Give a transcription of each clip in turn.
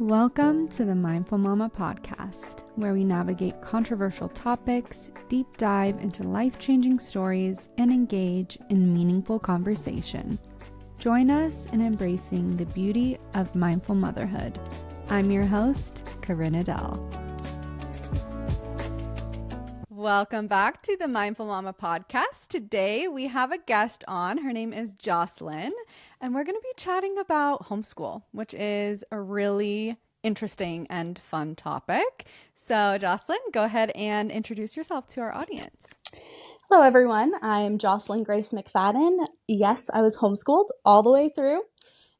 Welcome to the Mindful Mama podcast, where we navigate controversial topics, deep dive into life-changing stories, and engage in meaningful conversation. Join us in embracing the beauty of mindful motherhood. I'm your host, Corinne Adele. Welcome back to the Mindful Mama podcast. Today we have a guest on. Her name is Jocelyn, and we're going to be chatting about homeschool, which is a really interesting and fun topic. So Jocelyn, go ahead and introduce yourself to our audience. Hello, everyone. I'm Jocelyn Grace McFadden. Yes, I was homeschooled all the way through.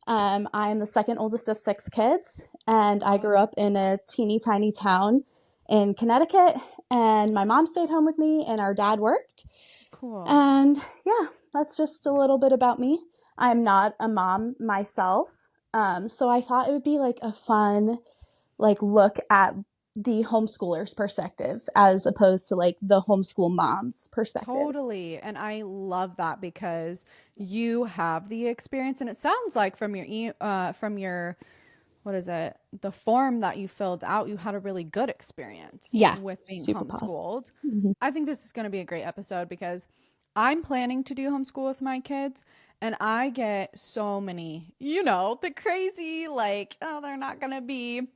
I'm the second oldest of 6 kids, and I grew up in a teeny tiny town in Connecticut, and my mom stayed home with me and our dad worked. Cool. And yeah, that's just a little bit about me. I'm not a mom myself, so I thought it would be like a fun look at the homeschooler's perspective as opposed to like the homeschool mom's perspective. Totally. And I love that because you have the experience, and it sounds like from your what is it? The form that you filled out, you had a really good experience with being homeschooled. Mm-hmm. I think this is going to be a great episode because I'm planning to do homeschool with my kids, and I get so many, the crazy, they're not going to be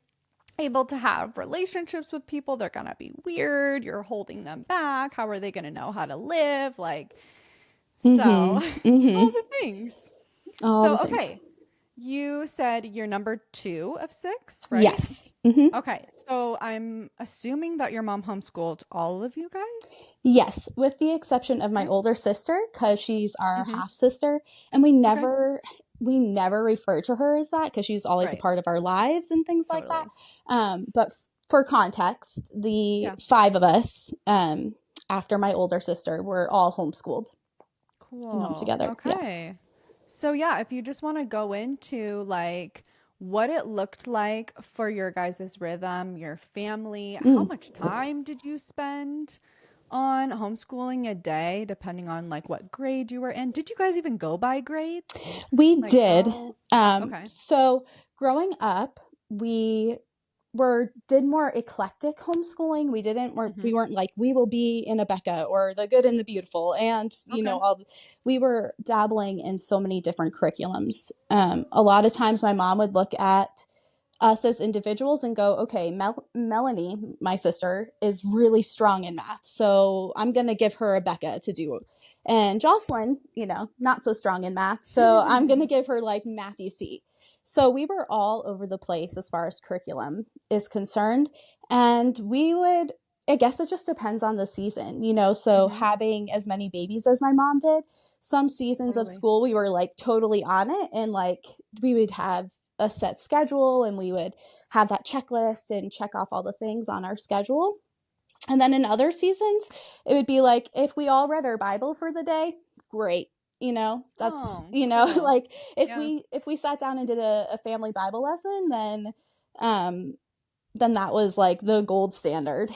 able to have relationships with people. They're going to be weird. You're holding them back. How are they going to know how to live? Mm-hmm. All the things. All the things. Okay. You said you're number 2 of 6, right? Yes. Mm-hmm. Okay. So I'm assuming that your mom homeschooled all of you guys? Yes, with the exception of my older sister, because she's our half sister, and we never refer to her as that because she's always a part of our lives and things like that. But for context, the 5 of us, after my older sister, were all homeschooled. Cool. Home together. Okay. Yeah. So if you just want to go into what it looked like for your guys' rhythm, your family, how much time did you spend on homeschooling a day, depending on what grade you were in? Did you guys even go by grades? We did. Okay. So growing up, we did more eclectic homeschooling. We weren't like, we will be in a Becca or the Good and the Beautiful. And, we were dabbling in so many different curriculums. A lot of times my mom would look at us as individuals and go, okay, Melanie, my sister, is really strong in math. So I'm going to give her a Becca to do. And Jocelyn, not so strong in math. So I'm going to give her Matthew C. So we were all over the place as far as curriculum is concerned. And I guess it just depends on the season, so having as many babies as my mom did, some seasons of school, we were totally on it. And we would have a set schedule and we would have that checklist and check off all the things on our schedule. And then in other seasons, it would be if we all read our Bible for the day, great. That's, cool. If we sat down and did a family Bible lesson, then that was the gold standard.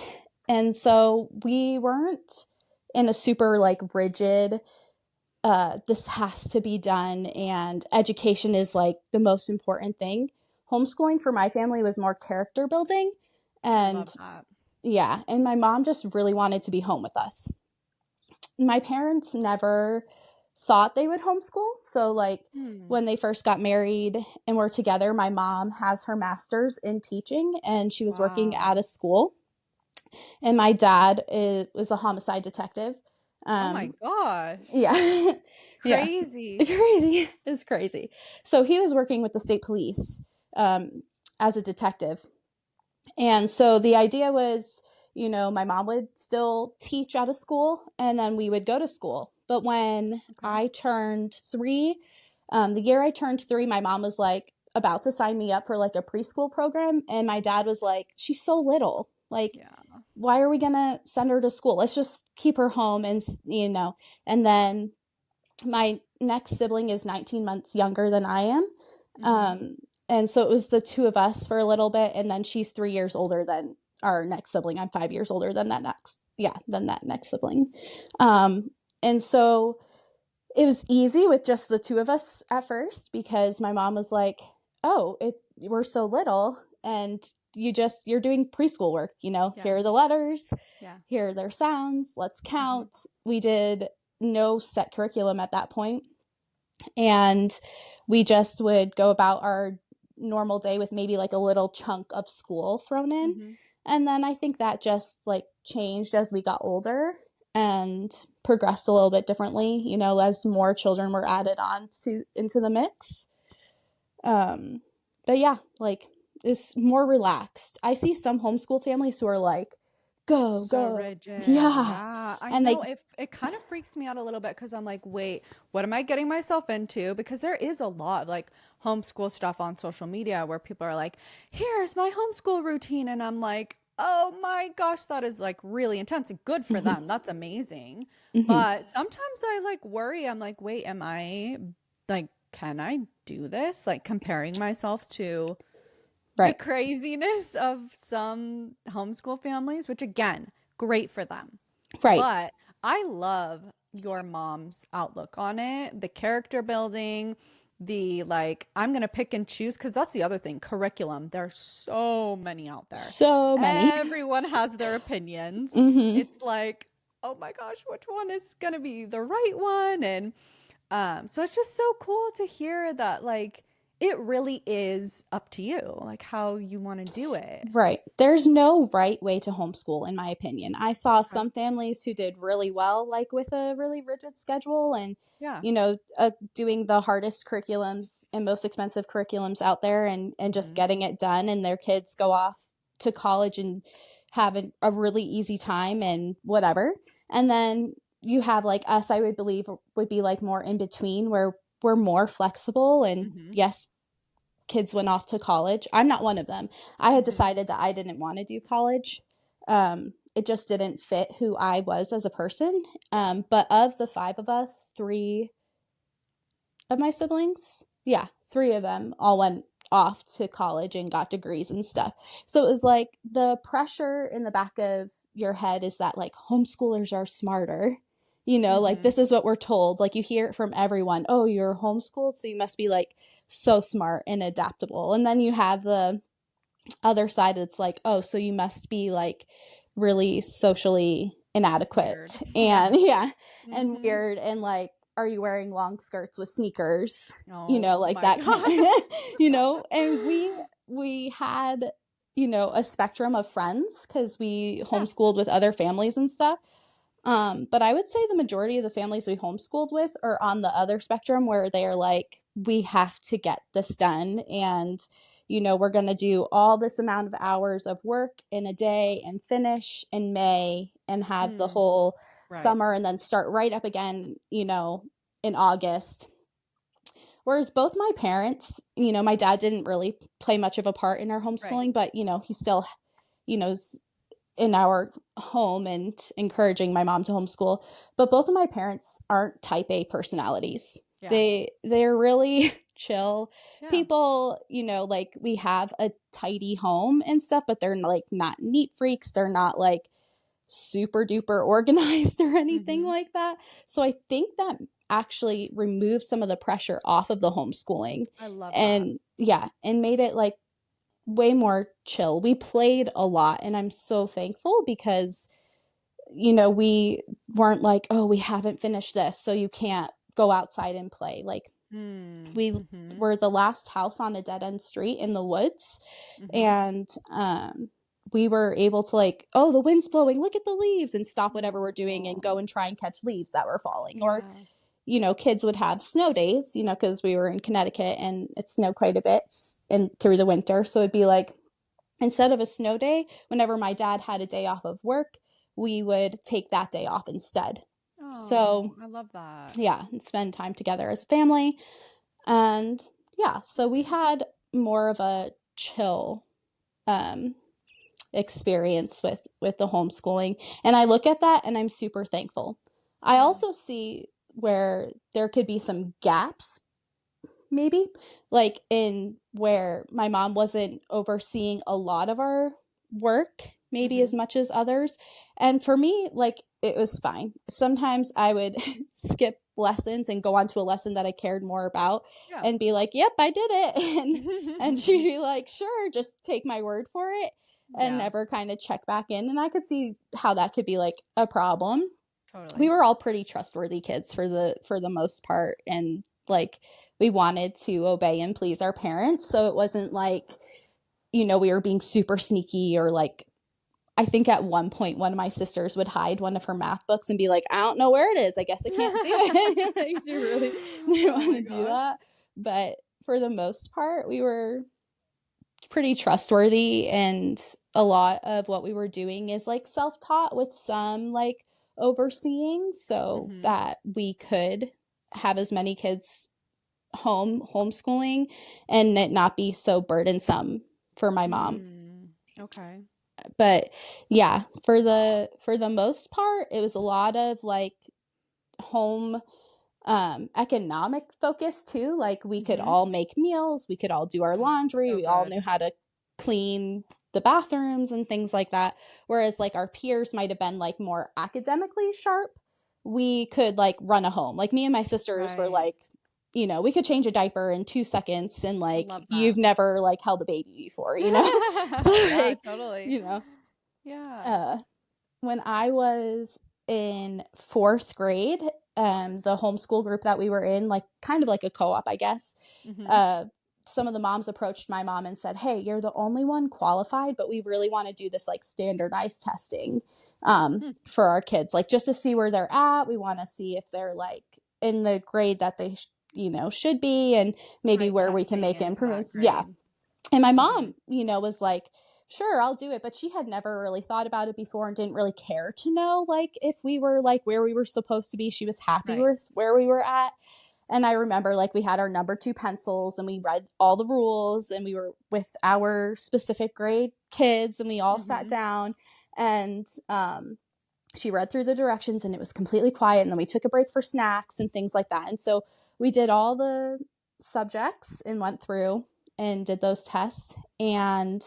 And so we weren't in a super rigid, this has to be done and education is the most important thing. Homeschooling for my family was more character building. And love that. Yeah. And my mom just really wanted to be home with us. My parents never thought they would homeschool. So when they first got married and were together, my mom has her master's in teaching and she was working at a school. And my dad was a homicide detective. Oh my gosh. Yeah. Crazy. Yeah. Crazy. It's crazy. So he was working with the state police as a detective. And so the idea was, my mom would still teach at a school and then we would go to school. But when I turned 3, the year I turned 3, my mom was about to sign me up for a preschool program. And my dad was she's so little. Why are we going to send her to school? Let's just keep her home. And, and then my next sibling is 19 months younger than I am. And so it was the 2 of us for a little bit. And then she's 3 years older than our next sibling. I'm 5 years older than that next sibling. And so it was easy with just the 2 of us at first because my mom was we're so little. and you're doing preschool work, Yeah. here are the letters, Yeah. here are their sounds, let's count. We did no set curriculum at that point. And we just would go about our normal day with maybe like a little chunk of school thrown in. And then I think that just like changed as we got older and progressed a little bit differently, as more children were added on into the mix. But yeah, like it's more relaxed. I see some homeschool families who are like, go, So go. rigid. Yeah. I know it kind of freaks me out a little bit because I'm like, wait, what am I getting myself into? Because there is a lot of like homeschool stuff on social media where people are like, here's my homeschool routine. And I'm like, oh my gosh, that is like really intense and good for them. That's amazing. But sometimes I like worry. I'm like, wait, am I like, can I do this? Like comparing myself to the craziness of some homeschool families, which again, great for them. Right. But I love your mom's outlook on it, the character building, the like, I'm going to pick and choose, because that's the other thing, curriculum. There's so many out there. So many. Everyone has their opinions. It's like, oh my gosh, which one is going to be the right one? And so it's just so cool to hear that, like, it really is up to you, like how you want to do it. Right. There's no right way to homeschool, in my opinion. I saw some families who did really well, like with a really rigid schedule and, doing the hardest curriculums and most expensive curriculums out there and just getting it done. And their kids go off to college and have a really easy time and whatever. And then you have like us, I would believe would be like more in between, where we're more flexible. And yes, kids went off to college. I'm not one of them. I had decided that I didn't want to do college. It just didn't fit who I was as a person. But of the 5 of us, 3 of my siblings, 3 of them all went off to college and got degrees and stuff. So it was like the pressure in the back of your head is that like homeschoolers are smarter. Like this is what we're told. Like you hear it from everyone. Oh, you're homeschooled, so you must be like so smart and adaptable. And then you have the other side that's like, oh, so you must be like really socially inadequate weird. And and weird, and like, are you wearing long skirts with sneakers? Like that kind of, and we had a spectrum of friends because we homeschooled with other families and stuff. But I would say the majority of the families we homeschooled with are on the other spectrum, where they are like, we have to get this done. And, we're going to do all this amount of hours of work in a day and finish in May and have the whole summer and then start right up again, in August. Whereas both my parents, my dad didn't really play much of a part in our homeschooling, but, he still, is in our home and encouraging my mom to homeschool. But both of my parents aren't type A personalities. They're really chill people, like we have a tidy home and stuff, but they're like not neat freaks. They're not like super duper organized or anything like that. So I think that actually removed some of the pressure off of the homeschooling. I love that. And made it like way more chill. We played a lot, and I'm so thankful because we weren't like, oh, we haven't finished this, so you can't go outside and play. Like we were the last house on a dead end street in the woods, and we were able to like, oh, the wind's blowing, look at the leaves, and stop whatever we're doing and go and try and catch leaves that were falling. Or kids would have snow days, because we were in Connecticut and it snowed quite a bit through the winter. So it'd be like, instead of a snow day, whenever my dad had a day off of work, we would take that day off instead. So I love that. And spend time together as a family. And so we had more of a chill experience with the homeschooling. And I look at that and I'm super thankful. I also see where there could be some gaps, maybe, like in where my mom wasn't overseeing a lot of our work, maybe as much as others. And for me, like, it was fine. Sometimes I would skip lessons and go on to a lesson that I cared more about and be like, yep, I did it. And she'd be like, sure, just take my word for it, and never kind of check back in. And I could see how that could be like a problem. Totally. We were all pretty trustworthy kids for the most part. And like, we wanted to obey and please our parents. So it wasn't like, we were being super sneaky, or like, I think at one point, one of my sisters would hide one of her math books and be like, I don't know where it is. I guess I can't do it. Like, she really didn't want to do that. But for the most part, we were pretty trustworthy. And a lot of what we were doing is like self-taught with some like overseeing, so that we could have as many kids homeschooling and it not be so burdensome for my mom. Okay. But yeah, for the most part, it was a lot of like home economic focus too. Like, we could all make meals, we could all do our laundry, we all knew how to clean the bathrooms and things like that. Whereas like our peers might have been like more academically sharp. We could like run a home. Like, me and my sisters were like, we could change a diaper in 2 seconds, and like, you've never like held a baby before, So like, totally. When I was in 4th grade, the homeschool group that we were in, like kind of like a co-op, I guess, some of the moms approached my mom and said, hey, you're the only one qualified, but we really want to do this like standardized testing for our kids, like just to see where they're at. We want to see if they're like in the grade that they should be, and maybe where we can make improvements. And my mom was like, sure, I'll do it, but she had never really thought about it before and didn't really care to know like if we were like where we were supposed to be. She was happy with where we were at. And I remember like we had our number 2 pencils and we read all the rules, and we were with our specific grade kids, and we all sat down, and she read through the directions, and it was completely quiet. And then we took a break for snacks and things like that. And so we did all the subjects and went through and did those tests. And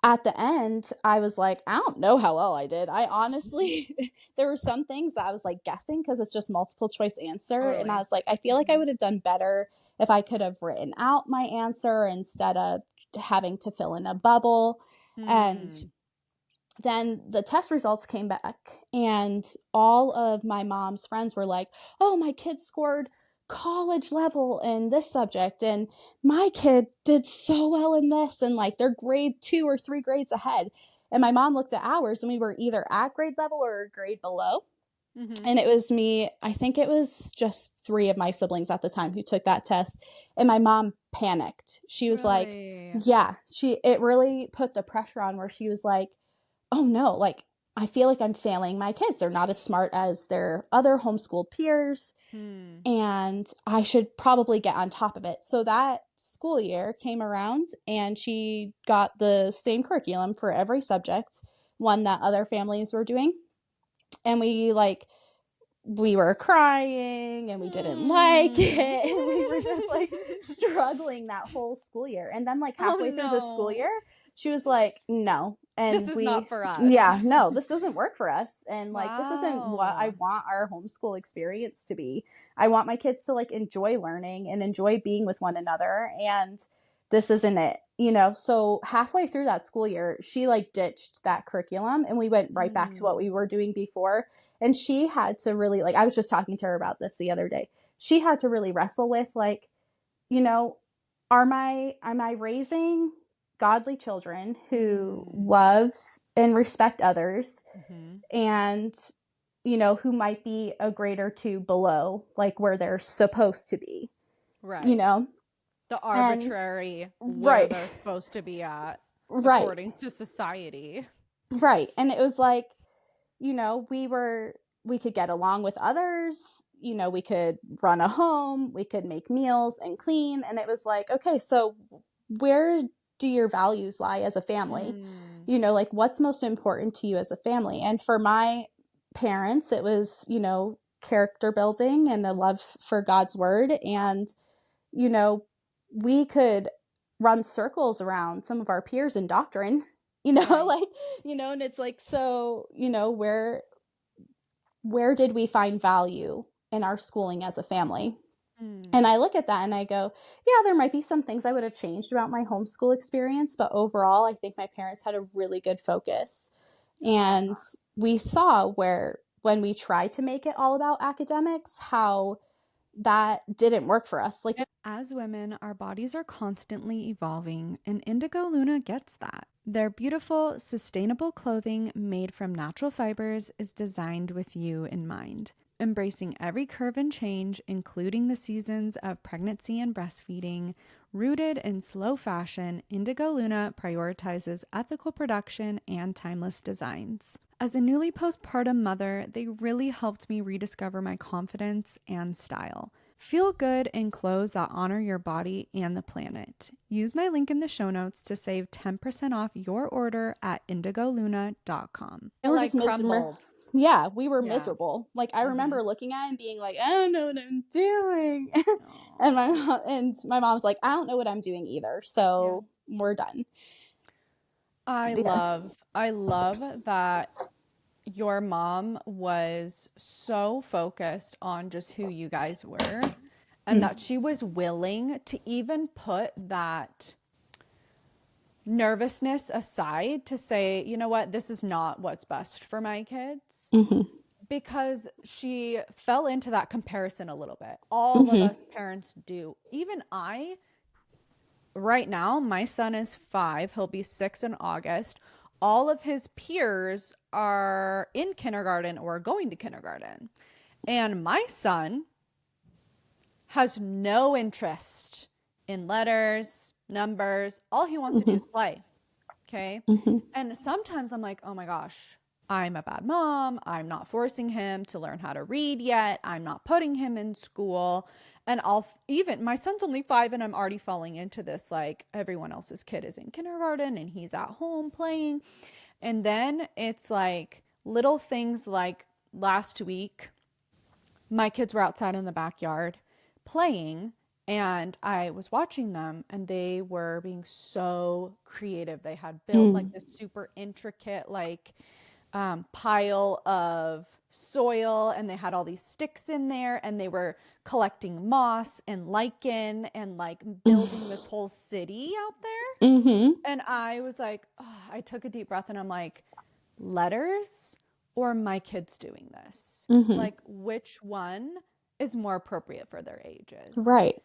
at the end, I was like, I don't know how well I did. I honestly, there were some things that I was like guessing because it's just multiple choice answer. Totally. And I was like, I feel like I would have done better if I could have written out my answer instead of having to fill in a bubble. And then the test results came back, and all of my mom's friends were like, oh, my kid scored college level in this subject, and my kid did so well in this, and like they're grade 2 or 3 grades ahead. And my mom looked at ours, and we were either at grade level or a grade below. And it was me, I think it was just 3 of my siblings at the time who took that test. And my mom panicked. She was like, it really put the pressure on, where she was like, oh no, like, I feel like I'm failing my kids. They're not as smart as their other homeschooled peers. And I should probably get on top of it. So that school year came around, and she got the same curriculum for every subject, one that other families were doing. And we were crying, and we didn't like it. And we were just like struggling that whole school year. And then like halfway through the school year, she was like, no. And this is not for us. Yeah, no, this doesn't work for us. And like, this isn't what I want our homeschool experience to be. I want my kids to like enjoy learning and enjoy being with one another. And this isn't it, So halfway through that school year, she like ditched that curriculum, and we went right back to what we were doing before. And she had to really, like, I was just talking to her about this the other day. She had to really wrestle with like, am I raising godly children who love and respect others, and who might be a grade or 2 below like where they're supposed to be, the arbitrary where they're supposed to be at according to society, and it was like, we could get along with others, we could run a home, we could make meals and clean, and it was like, okay, so where do your values lie as a family? Like, what's most important to you as a family? And for my parents, it was, character building and a love for God's word. And, we could run circles around some of our peers in doctrine, and it's like, so, where did we find value in our schooling as a family. Mm. And I look at that and I go, yeah, there might be some things I would have changed about my homeschool experience, but overall, I think my parents had a really good focus. Aw. And we saw where when we tried to make it all about academics, how that didn't work for us. Like, As women, our bodies are constantly evolving, and Indigo Luna gets that. Their beautiful, sustainable clothing made from natural fibers is designed with you in mind. Embracing every curve and change, including the seasons of pregnancy and breastfeeding, rooted in slow fashion, Indigo Luna prioritizes ethical production and timeless designs. As a newly postpartum mother, they really helped me rediscover my confidence and style. Feel good in clothes that honor your body and the planet. Use my link in the show notes to save 10% off your order at indigoluna.com. we were just Crumbled. Yeah, we were Yeah. miserable. Like, I remember looking at it and being like, I don't know what I'm doing. Aw. And my mom's like, I don't know what I'm doing either. Yeah. So we're done. Yeah. I love that your mom was so focused on just who you guys were and that she was willing to even put that nervousness aside to say, you know what, this is not what's best for my kids. Mm-hmm. Because she fell into that comparison a little bit. All of Mm-hmm. us parents do. Even I, right now, my son is 5. He'll be 6 in August. All of his peers are in kindergarten or going to kindergarten. And my son has no interest in letters, numbers. All he wants to do is play. Okay. Mm-hmm. And sometimes I'm like, oh my gosh, I'm a bad mom. I'm not forcing him to learn how to read yet. I'm not putting him in school. And my son's only 5 and I'm already falling into this, like everyone else's kid is in kindergarten and he's at home playing. And then it's like little things like last week, my kids were outside in the backyard playing and I was watching them and they were being so creative. They had built like this super intricate pile of soil and they had all these sticks in there and they were collecting moss and lichen and like building this whole city out there. Mm-hmm. And I was like, oh, I took a deep breath and I'm like, letters or my kids doing this? Mm-hmm. Like, which one is more appropriate for their ages? Right.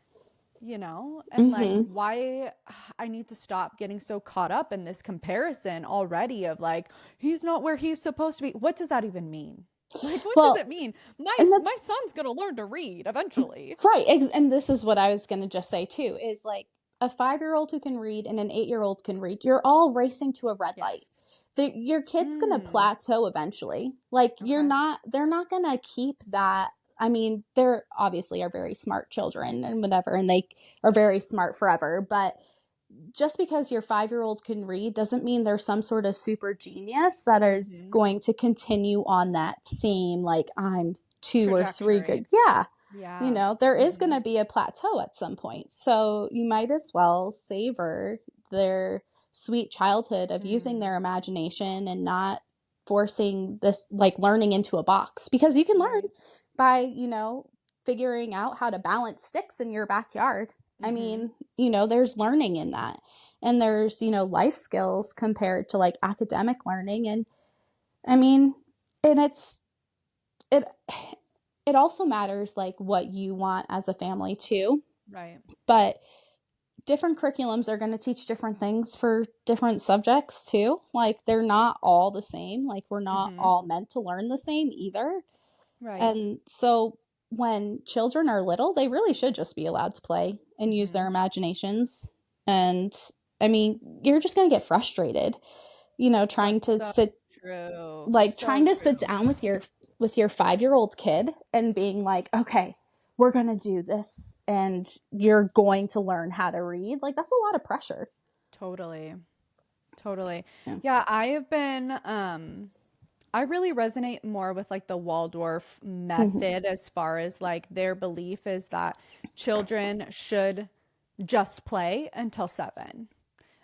And like, Mm-hmm. why I need to stop getting so caught up in this comparison already of like, he's not where he's supposed to be. What does that even mean? Like, what does Well, it mean? and My son's gonna learn to read eventually. right. And this is what I was going to just say too, is like a 5-year-old who can read and an 8-year-old can read. You're all racing to a red light. Yes. Your kid's going to plateau eventually. Like, Okay. they're not going to keep that. I mean, they're obviously are very smart children and whatever, and they are very smart forever. But just because your 5-year-old can read doesn't mean there's some sort of super genius that is going to continue on that same, like, I'm 2 or 3 Trajectory. good. Yeah. Yeah. There is going to be a plateau at some point. So you might as well savor their sweet childhood of using their imagination and not forcing this, like, learning into a box, because you can learn Right. by, figuring out how to balance sticks in your backyard. I mean, there's learning in that. And there's, life skills compared to like academic learning. And I mean, and it, it also matters like what you want as a family too. Right. But different curriculums are going to teach different things for different subjects too. Like, they're not all the same. Like, we're not all meant to learn the same either. Right. And so when children are little, they really should just be allowed to play and use their imaginations. And I mean, you're just going to get frustrated, trying to sit True. like So trying to true. sit down with your 5-year-old kid and being like, okay, we're going to do this and you're going to learn how to read. Like, that's a lot of pressure. Totally. Totally. Yeah. Yeah, I have been I really resonate more with like the Waldorf method as far as like their belief is that children should just play until 7.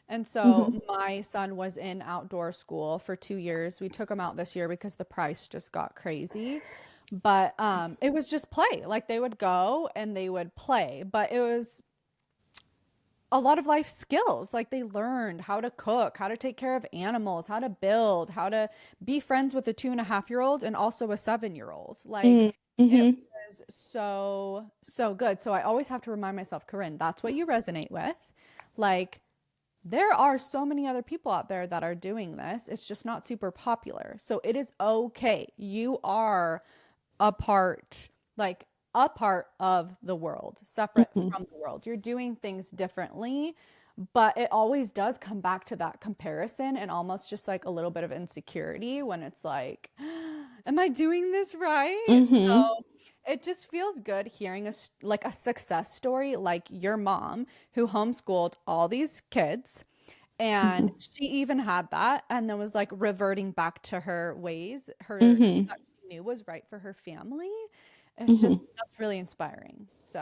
And so Mm-hmm. my son was in outdoor school for 2 years. We took him out this year because the price just got crazy. But it was just play. Like they would go and they would play, but it was a lot of life skills. Like they learned how to cook, how to take care of animals, how to build, how to be friends with a 2.5-year-old and also a 7-year-old. Like it Mm-hmm. was so, so good. So I always have to remind myself, Corinne, that's what you resonate with. Like there are so many other people out there that are doing this. It's just not super popular. So it is okay. You are a part, like a part of the world, separate Mm-hmm. from the world. You're doing things differently, but it always does come back to that comparison and almost just like a little bit of insecurity when it's like, am I doing this right? Mm-hmm. So it just feels good hearing like a success story like your mom who homeschooled all these kids and Mm-hmm. she even had that and then was like reverting back to her ways, her Mm-hmm. that she knew was right for her family. It's Mm-hmm. just that's really inspiring. So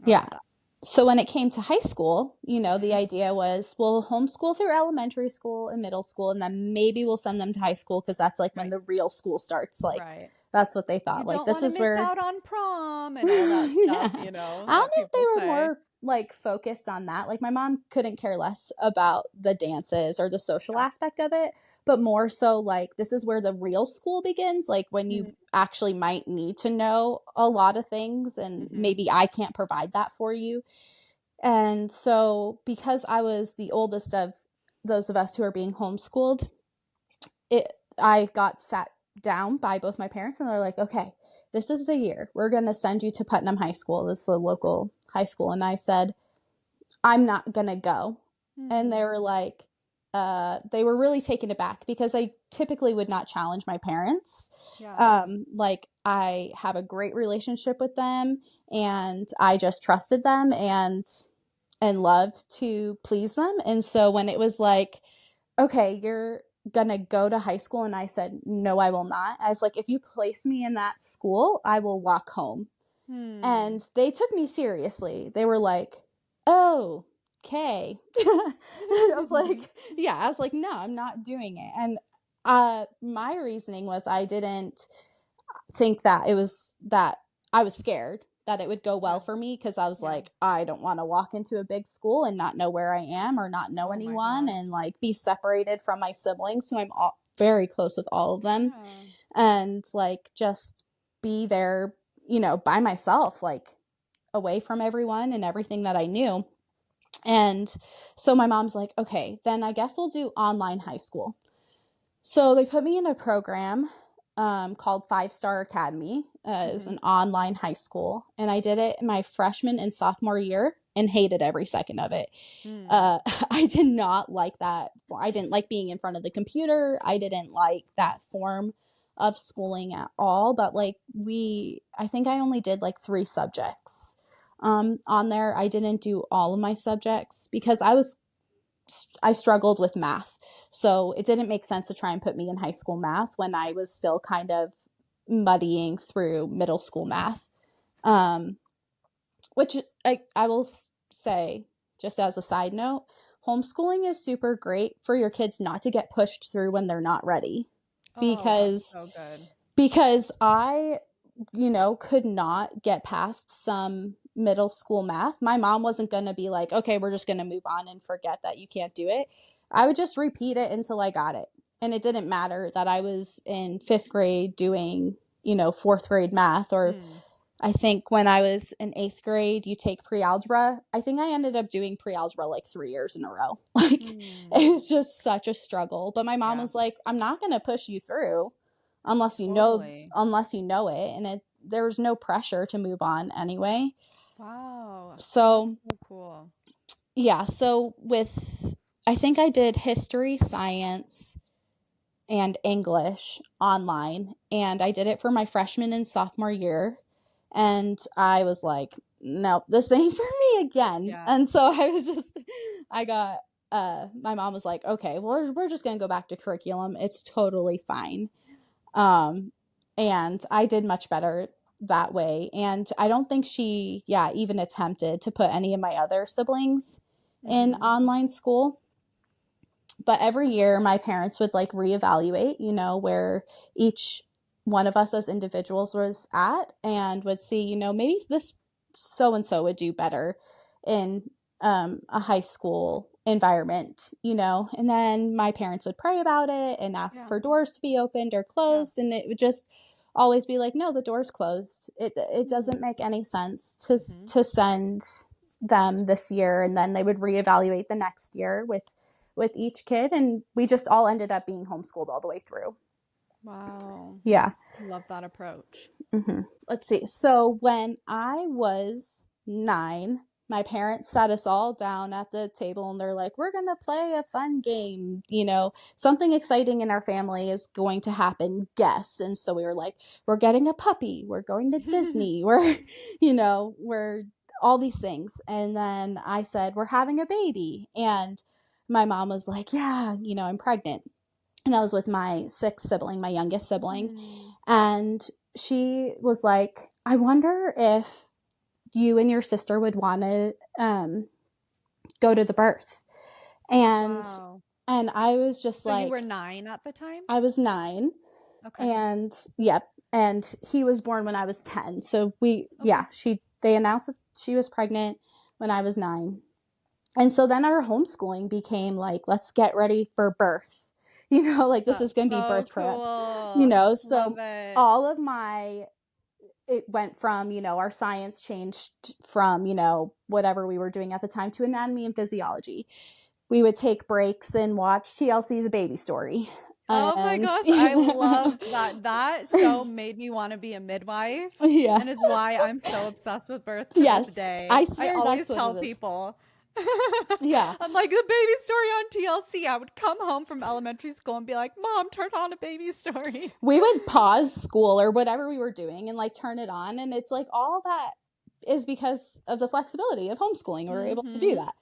I Yeah. love that. So when it came to high school, the Hmm. idea was we'll homeschool through elementary school and middle school, and then maybe we'll send them to high school because that's like when Right. the real school starts. Like Right. that's what they You thought. Like don't this want to is miss where out on prom and all that yeah. stuff, you know, I don't that know if people they were say. more like focused on that. Like my mom couldn't care less about the dances or the social Yeah. aspect of it, but more so like this is where the real school begins, like when you actually might need to know a lot of things and Mm-hmm. maybe I can't provide that for you. And so because I was the oldest of those of us who are being homeschooled, it I got sat down by both my parents and they're like, okay, this is the year. We're going to send you to Putnam High School. This is the local high school. And I said, I'm not going to go. And they Hmm. were like, they were really taken aback because I typically would not challenge my parents. Yeah. Like I have a great relationship with them and I just trusted them and loved to please them. And so when it was like, okay, you're gonna go to high school, and I said, no, I will not. I was like, if you place me in that school, I will walk home. Hmm. And they took me seriously. They were like, oh, okay. I was like, yeah, I was like, no, I'm not doing it. And my reasoning was I didn't think that it was that I was scared that it would go well Yeah. for me because I was Yeah. like, I don't want to walk into a big school and not know where I am or not know Oh my anyone gosh. and like be separated from my siblings who I'm very close with all of them Yeah. and like just be there, by myself, like away from everyone and everything that I knew. And so my mom's like, okay, then I guess we'll do online high school. So they put me in a program called 5 Star Academy. It's Mm-hmm. an online high school, and I did it in my freshman and sophomore year and hated every second of it. Hmm. I did not like that. I didn't like being in front of the computer. I didn't like that form of schooling at all. But like I think I only did like 3 subjects on there. I didn't do all of my subjects because I struggled with math. So it didn't make sense to try and put me in high school math when I was still kind of muddying through middle school math. Um, which I will say, just as a side note, homeschooling is super great for your kids not to get pushed through when they're not ready. Oh, that's Because so good. I, could not get past some middle school math. My mom wasn't going to be like, okay, we're just going to move on and forget that you can't do it. I would just repeat it until I got it. And it didn't matter that I was in 5th grade doing, 4th grade math, or Hmm. I think when I was in 8th grade, you take pre-algebra. I think I ended up doing pre-algebra like 3 years in a row. Like Hmm. it was just such a struggle. But my mom Yeah. was like, I'm not going to push you through unless you know Totally. unless you know it. And there was no pressure to move on anyway. Wow. That's So so cool. yeah, I think I did history, science, and English online. And I did it for my freshman and sophomore year. And I was like, nope, this ain't for me again. Yeah. And so I was just, I got, my mom was like, okay, well, we're just going to go back to curriculum. It's totally fine. Um, and I did much better that way. And I don't think she, yeah, even attempted to put any of my other siblings in Mm-hmm. online school. But every year my parents would like reevaluate, where each one of us as individuals was at, and would see, you know, maybe this so-and-so would do better in a high school environment, you know, and then my parents would pray about it and ask for doors to be opened or closed. And it would just always be like, no, the door's closed. It doesn't make any sense to send them this year. And then they would reevaluate the next year with each kid. And we just all ended up being homeschooled all the way through. Wow. Yeah. Love that approach. Let's see. So when I was 9, my parents sat us all down at the table and they're like, we're going to play a fun game. You know, something exciting in our family is going to happen. Guess. And so we were like, we're getting a puppy. We're going to Disney. We're all these things. And then I said, we're having a baby. And my mom was like, yeah, you know, I'm pregnant. And that was with my 6th sibling, my youngest sibling. And she was like, I wonder if you and your sister would want to go to the birth. And I was just so like, you were 9 at the time? I was 9. Okay. And and he was born when I was 10. So they announced that she was pregnant when I was 9. And so then our homeschooling became like, let's get ready for birth. You know, like this is going to be birth prep, you know, so all of it went from, you know, our science changed from, you know, whatever we were doing at the time to anatomy and physiology. We would take breaks and watch TLC's A Baby Story. Oh my gosh, I loved that. That show made me want to be a midwife. Yeah. And is why I'm so obsessed with birth to this day. I always tell people. Yeah. I'm like, the Baby Story on TLC. I would come home from elementary school and be like, Mom, turn on A Baby Story. We would pause school or whatever we were doing and like turn it on. And it's like all that is because of the flexibility of homeschooling. We were able to do that.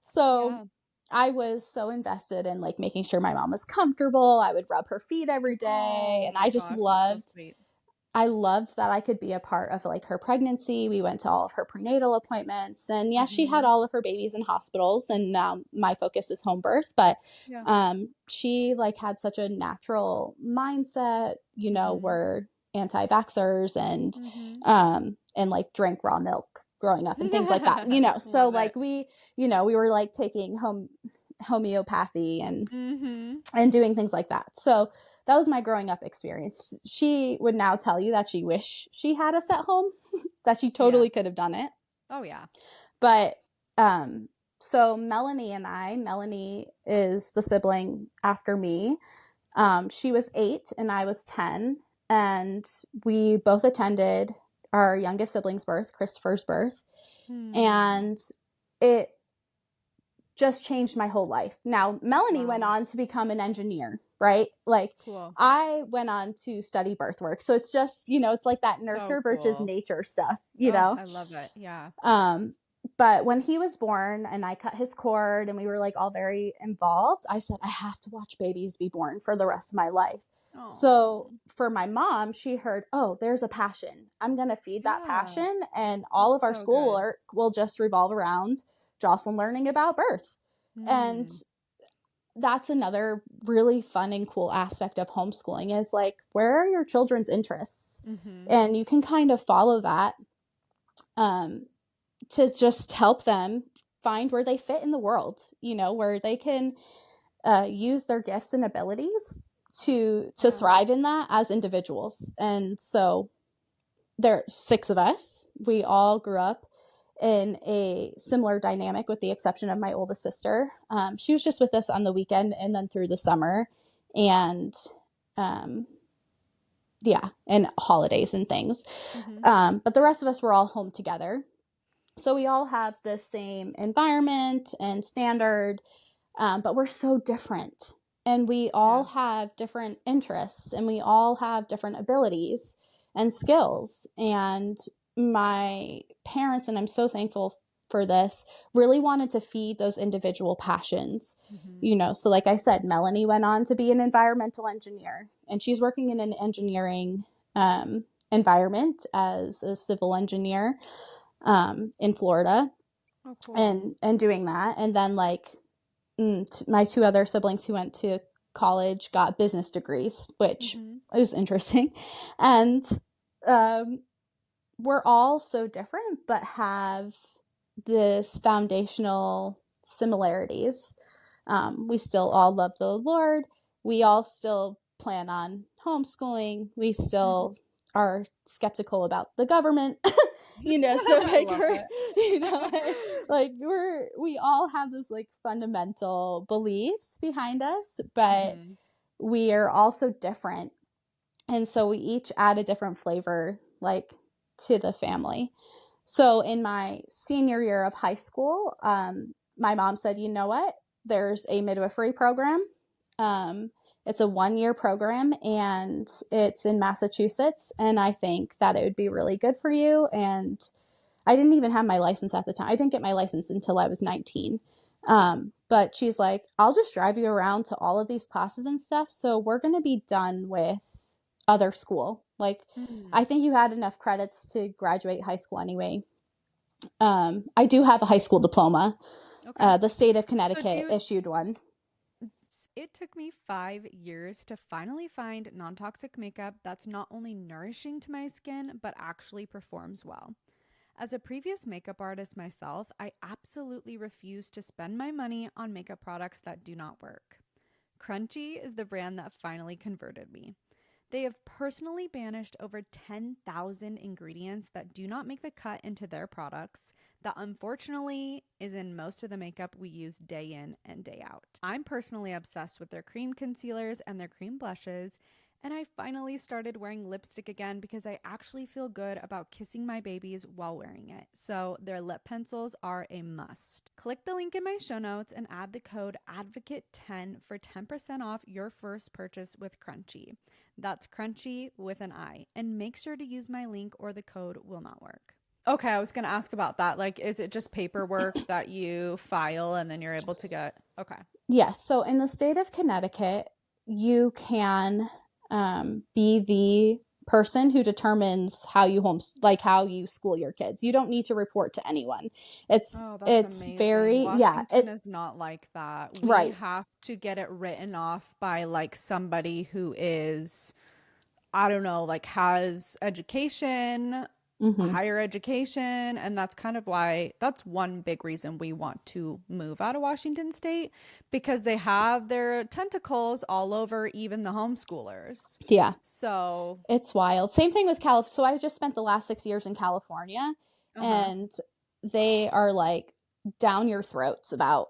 So I was so invested in like making sure my mom was comfortable. I would rub her feet every day. And I just loved I loved that I could be a part of like her pregnancy. We went to all of her prenatal appointments, and she had all of her babies in hospitals, and now my focus is home birth, but she like had such a natural mindset, you know, we're anti-vaxxers and like drank raw milk growing up and things like that, you know. So like we were like taking homeopathy and doing things like that. So that was my growing up experience. She would now tell you that she wished she had us at home, that she totally could have done it. Oh, yeah. But so Melanie is the sibling after me. She was 8 and I was 10. And we both attended our youngest sibling's birth, Christopher's birth. And it just changed my whole life. Now, Melanie went on to become an engineer, right? Like I went on to study birth work. So it's just, you know, it's like that nurture versus nature stuff, you know? I love it. Yeah. But when he was born and I cut his cord and we were like all very involved, I said, I have to watch babies be born for the rest of my life. Aww. So for my mom, she heard, oh, there's a passion. I'm going to feed that passion. And all of our schoolwork will just revolve around Jocelyn learning about birth. And that's another really fun and cool aspect of homeschooling is like, where are your children's interests? And you can kind of follow that to just help them find where they fit in the world, you know, where they can use their gifts and abilities to thrive in that as individuals. And so there's 6 of us. We all grew up in a similar dynamic with the exception of my oldest sister. She was just with us on the weekend and then through the summer and and holidays and things. But the rest of us were all home together. So we all have the same environment and standard, but we're so different. And we all have different interests and we all have different abilities and skills. And my parents, and I'm so thankful for this, really wanted to feed those individual passions, you know. So like I said, Melanie went on to be an environmental engineer and she's working in an engineering environment as a civil engineer in Florida. Oh, cool. and doing that. And then like my 2 other siblings who went to college got business degrees, which is interesting. And we're all so different, but have this foundational similarities. We still all love the Lord. We all still plan on homeschooling. We still are skeptical about the government. So like we all have this like fundamental beliefs behind us, but we are also different. And so we each add a different flavor like to the family. So in my senior year of high school, my mom said, you know what? There's a midwifery program. It's a 1-year program and it's in Massachusetts. And I think that it would be really good for you. And I didn't even have my license at the time. I didn't get my license until I was 19. But she's like, I'll just drive you around to all of these classes and stuff. So we're going to be done with other school. Like, I think you had enough credits to graduate high school anyway. I do have a high school diploma. Okay. The state of Connecticut issued one. It took me 5 years to finally find non-toxic makeup that's not only nourishing to my skin, but actually performs well. As a previous makeup artist myself, I absolutely refuse to spend my money on makeup products that do not work. Crunchi is the brand that finally converted me. They have personally banished over 10,000 ingredients that do not make the cut into their products that unfortunately is in most of the makeup we use day in and day out. I'm personally obsessed with their cream concealers and their cream blushes, and I finally started wearing lipstick again because I actually feel good about kissing my babies while wearing it. So their lip pencils are a must. Click the link in my show notes and add the code ADVOCATE10 for 10% off your first purchase with Crunchi. That's Crunchi with an I. And make sure to use my link or the code will not work. Okay, I was going to ask about that. Like, is it just paperwork that you file and then you're able to get? Okay. Yes. So in the state of Connecticut, you can be the person who determines how you how you school your kids. You don't need to report to anyone. It's amazing. Very Washington is not like that. We have to get it written off by like somebody who is, I don't know, like has education, higher education, and that's kind of why that's one big reason we want to move out of Washington state, because they have their tentacles all over even the homeschoolers. Yeah. So it's wild. Same thing with California. So I just spent the last 6 years in California, and they are like down your throats about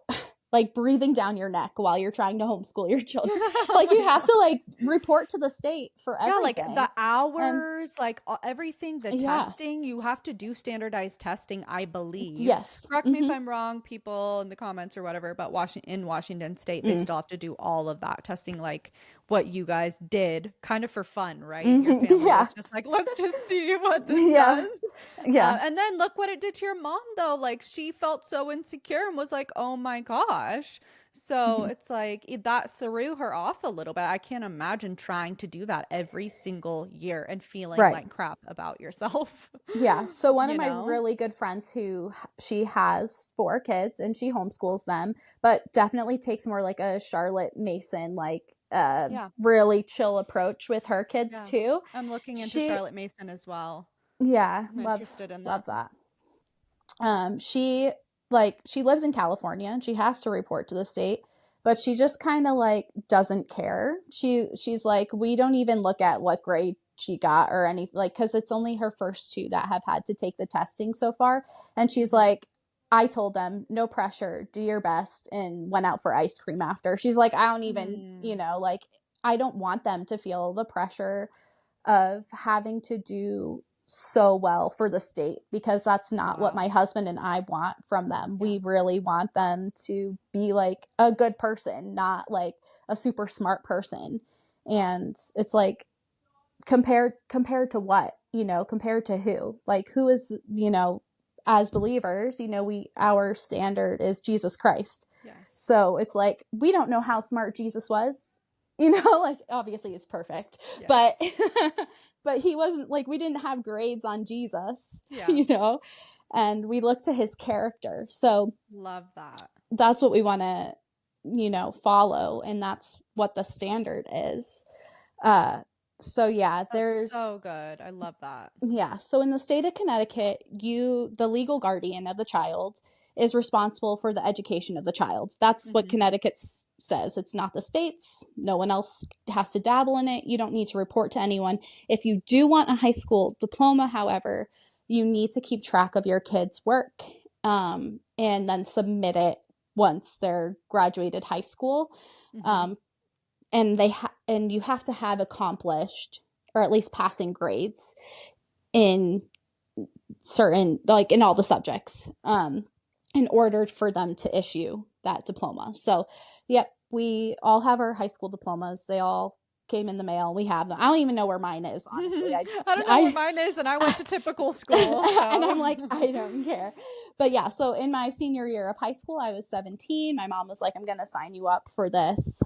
like breathing down your neck while you're trying to homeschool your children. Like you have to like report to the state for everything. Yeah, like the hours, like everything, the testing, you have to do standardized testing, I believe. Yes. Correct me if I'm wrong, people in the comments or whatever, but in Washington state, they still have to do all of that testing, like what you guys did kind of for fun, right? Your family was just like, let's just see what this does. Yeah. And then look what it did to your mom though. Like she felt so insecure and was like, oh my gosh. So it's like that threw her off a little bit. I can't imagine trying to do that every single year and feeling like crap about yourself. Yeah. So one of my really good friends she has 4 kids and she homeschools them, but definitely takes more like a Charlotte Mason, like really chill approach with her kids too. I'm looking into Charlotte Mason as well. Yeah. I'm interested in that. Love that. She lives in California and she has to report to the state, but she just kind of like doesn't care. She's like, we don't even look at what grade she got or anything, like, cause it's only her first 2 that have had to take the testing so far. And she's like, I told them no pressure, do your best, and went out for ice cream after. She's like, I don't even, like, I don't want them to feel the pressure of having to do so well for the state, because that's not what my husband and I want from them. We really want them to be like a good person, not like a super smart person. And it's like compared to what, compared to who, like who is, as believers, our standard is Jesus Christ. Yes. So it's like, we don't know how smart Jesus was, like obviously he's perfect, but but he wasn't, like, we didn't have grades on Jesus, and we look to his character. So love that. That's what we want to, follow. And that's what the standard is. So yeah, That's so good. I love that. Yeah. So in the state of Connecticut, the legal guardian of the child, is responsible for the education of the child. That's what Connecticut says. It's not the states. No one else has to dabble in it. You don't need to report to anyone. If you do want a high school diploma, however, you need to keep track of your kids' work, and then submit it once they're graduated high school. And you have to have accomplished, or at least passing grades in certain, like in all the subjects, in order for them to issue that diploma. So, yep, we all have our high school diplomas. They all came in the mail. We have them. I don't even know where mine is, honestly. I don't know where mine is, and I went to typical school. So. And I'm like, I don't care. But yeah, so in my senior year of high school, I was 17. My mom was like, I'm going to sign you up for this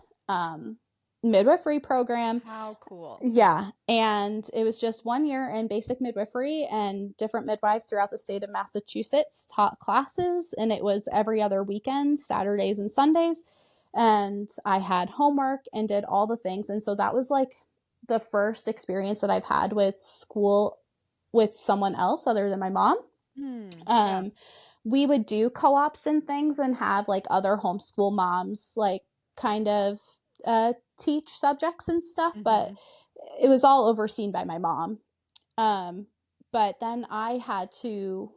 midwifery program. How cool. Yeah. And it was just 1 year in basic midwifery, and different midwives throughout the state of Massachusetts taught classes, and it was every other weekend, Saturdays and Sundays. And I had homework and did all the things. And so that was like the first experience that I've had with school with someone else other than my mom. Yeah. We would do co-ops and things and have like other homeschool moms like kind of teach subjects and stuff, but it was all overseen by my mom. But then I had to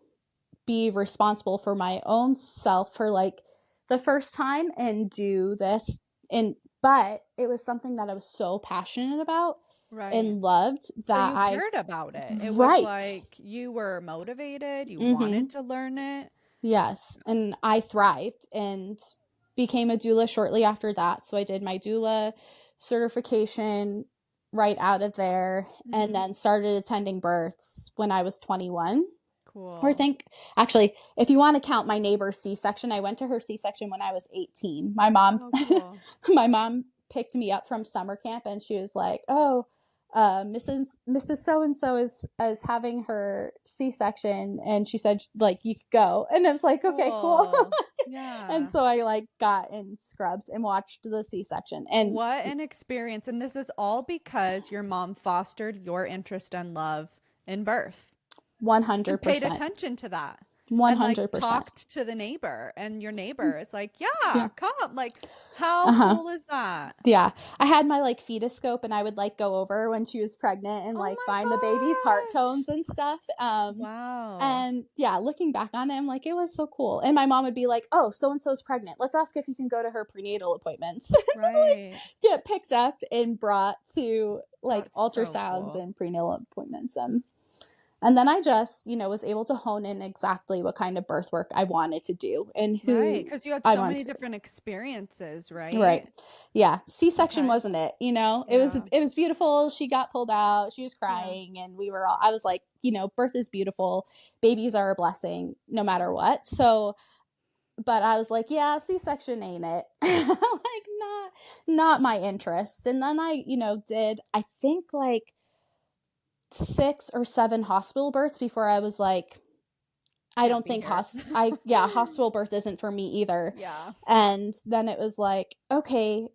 be responsible for my own self for like the first time and do this. But it was something that I was so passionate about and loved that so you cared about it. It was like you were motivated. You wanted to learn it. Yes. And I thrived and became a doula shortly after that. So I did my doula certification right out of there, and then started attending births when I was 21. Cool. Or actually, if you want to count my neighbor's C-section, I went to her C-section when I was 18. My mom, my mom picked me up from summer camp, and she was like, "Oh, Mrs. So-and-so is having her C-section," and she said like you could go, and I was like, okay, cool. Yeah. And so I like got in scrubs and watched the C-section. And what an experience. And this is all because your mom fostered your interest and love in birth. 100%. Paid attention to that. 100%. And like talked to the neighbor, and your neighbor is like, yeah. Come. Like, how cool is that? Yeah. I had my like fetoscope, and I would like go over when she was pregnant and like find the baby's heart tones and stuff. Wow. And yeah, looking back on it, I'm like, it was so cool. And my mom would be like, oh, so-and-so's pregnant. Let's ask if you can go to her prenatal appointments. Right. Like, get picked up and brought to like ultrasounds and prenatal appointments. And then I just, was able to hone in exactly what kind of birth work I wanted to do and who. Right, because you had so many different experiences, right? Right. Yeah. C-section wasn't it, It was beautiful. She got pulled out. She was crying, and I was like, birth is beautiful. Babies are a blessing no matter what. So, but I was like, yeah, C-section ain't it. Like not my interest. And then I, did, I think like 6 or 7 hospital births before I was like, I don't think hospital birth isn't for me either. Yeah. And then it was like, okay,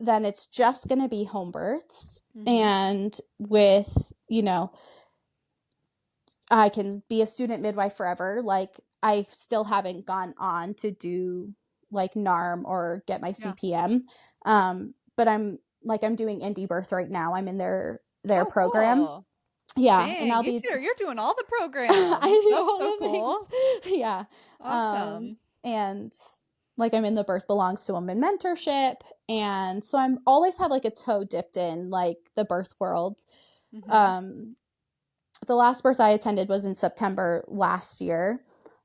then it's just going to be home births. And with, I can be a student midwife forever. Like I still haven't gone on to do like NARM or get my CPM. But I'm doing indie birth right now. I'm in their program. Cool. Yeah. Dang, and you're doing all the programs. I do all so cool. Things. Yeah. Awesome. And like I'm in the Birth Belongs to Women mentorship. And so I'm always have like a toe dipped in like the birth world. The last birth I attended was in September last year.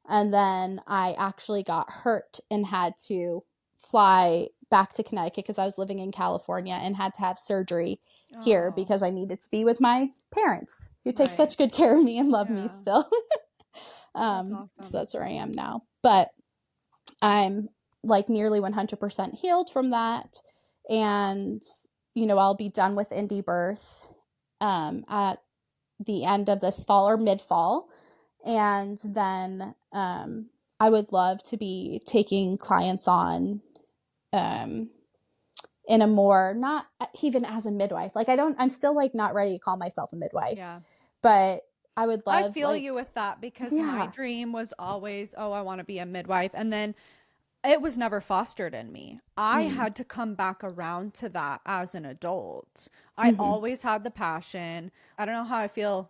And then I actually got hurt and had to fly back to Connecticut because I was living in California and had to have surgery here because I needed to be with my parents who take such good care of me and love me still. That's awesome. So that's where I am now. But I'm like nearly 100% healed from that. And, I'll be done with indie birth at the end of this fall or mid-fall. And then I would love to be taking clients on in a more, not even as a midwife. Like I'm still like not ready to call myself a midwife, Yeah. but I would I love feel like, you with that because my yeah. dream was always, oh, I want to be a midwife. And then it was never fostered in me. I Mm. had to come back around to that as an adult. I Mm-hmm. always had the passion. I don't know how I feel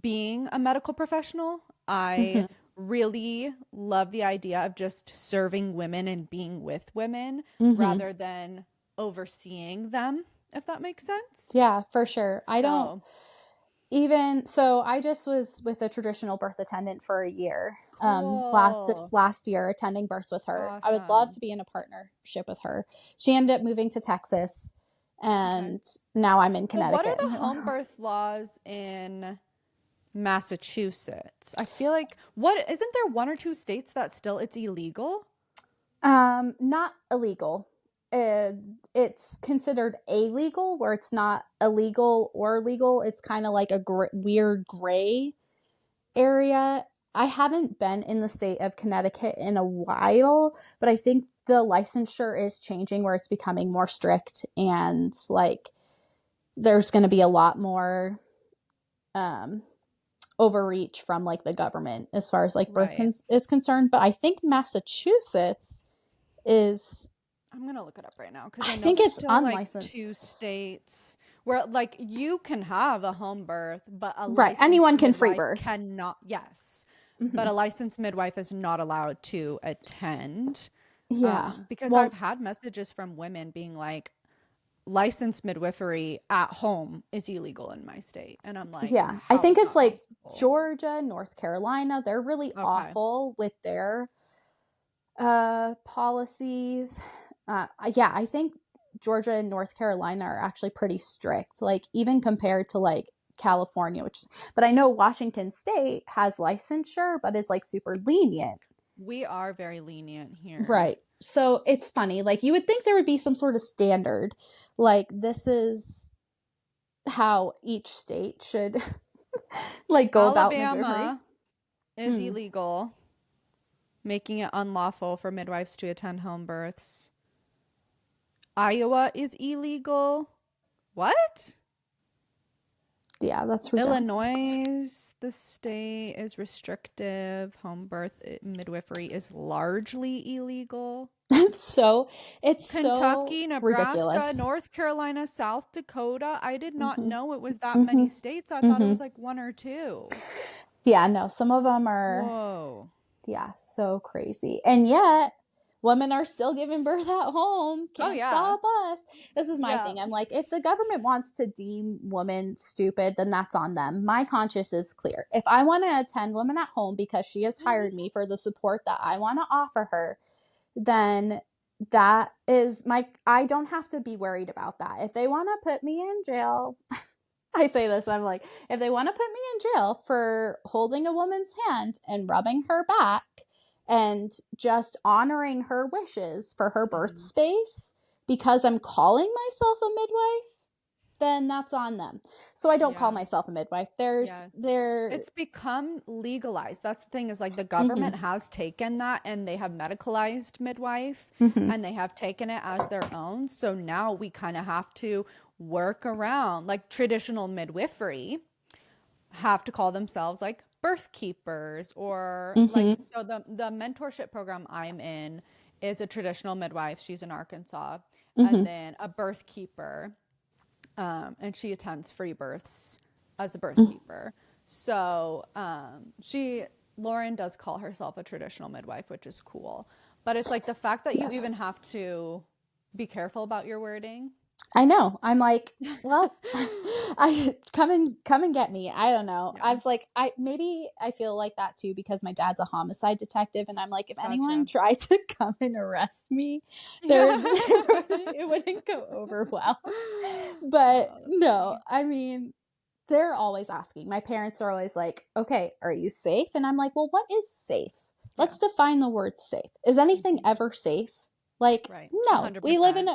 being a medical professional. I Mm-hmm. really love the idea of just serving women and being with women Mm-hmm. rather than overseeing them, if that makes sense. Yeah, for sure. I don't So even, so I just was with a traditional birth attendant for a year. This cool. last year, attending births with her. I would love Awesome. to be in a partnership with her. She ended up moving to Texas, Okay. and now I'm in Well, what are Connecticut. the home birth laws in Massachusetts? I feel like what isn't there one or two states that still it's illegal? Not illegal. Uh, it's considered illegal, where it's not illegal or legal. It's kind of like a weird gray area. I haven't been in the state of Connecticut in a while, but I think the licensure is changing, where it's becoming more strict, and like there's going to be a lot more um, overreach from like the government as far as like Right. is concerned. But I think Massachusetts is, I'm gonna look it up right now because I I know think there's it's still like unlicensed. two states where like you can have a home birth, but a Right. licensed Anyone can free midwife birth. cannot. Yes, but Mm-hmm. a licensed midwife is not allowed to attend. Yeah. Because I've Well, had messages from women being like, licensed midwifery at home is illegal in my state, and I'm like, yeah. I how think is it's that like possible? Georgia, North Carolina. They're really Okay. awful with their policies. Yeah, I think Georgia and North Carolina are actually pretty strict, like even compared to like California, which is, but I know Washington State has licensure, but is like super lenient. We are very lenient here. Right. So it's funny. Like you would think there would be some sort of standard, like this is how each state should like go about midwifery. Alabama is Mm. illegal, making it unlawful for midwives to attend home births. Iowa is illegal. What? Yeah, that's ridiculous. Illinois, the state is restrictive. Home birth midwifery is largely illegal. It's it's so Kentucky, Nebraska, ridiculous. North Carolina, South Dakota. I did not Hmm. know it was that Hmm. many states. I thought it Hmm. was like one or two. Yeah, no, some of them are, Whoa. yeah, so crazy. And yet, women are still giving birth at home. Oh, Can't yeah. stop us. This is my Yeah. thing. I'm like, if the government wants to deem women stupid, then that's on them. My conscience is clear. If I want to attend women at home because she has hired Mhm. me for the support that I want to offer her, then that is my, I don't have to be worried about that. If they want to put me in jail, I say this, I'm like, if they want to put me in jail for holding a woman's hand and rubbing her back and just honoring her wishes for her birth Mhm. space because I'm calling myself a midwife, then that's on them. So I don't call Yeah. myself a midwife. There's Yes. there. It's become legalized. That's the thing is like the Mhm. government has taken that and they have medicalized midwife Mhm. and they have taken it as their own. So now we kind of have to work around like traditional midwifery have to call themselves like birth keepers or like Mhm. so the mentorship program I'm in is a traditional midwife. She's in Arkansas and Mhm. then a birth keeper and she attends free births as a birth Mhm. keeper. So Lauren does call herself a traditional midwife, which is cool. But it's like the fact that you even Yes. have to be careful about your wording. I know. I'm like, well, I come and get me. I don't know. I Yeah, was like, I maybe I feel like that too because my dad's a homicide detective, and I'm like, if anyone gotcha. tried to come and arrest me, Yeah. it wouldn't go over well. But Oh, that's no, funny. I mean, they're always asking. My parents are always like, okay, are you safe? And I'm like, well, what is safe? Yeah. Let's define the word safe. Is anything Hmm. ever safe? Like, Right. no, we 100%. live in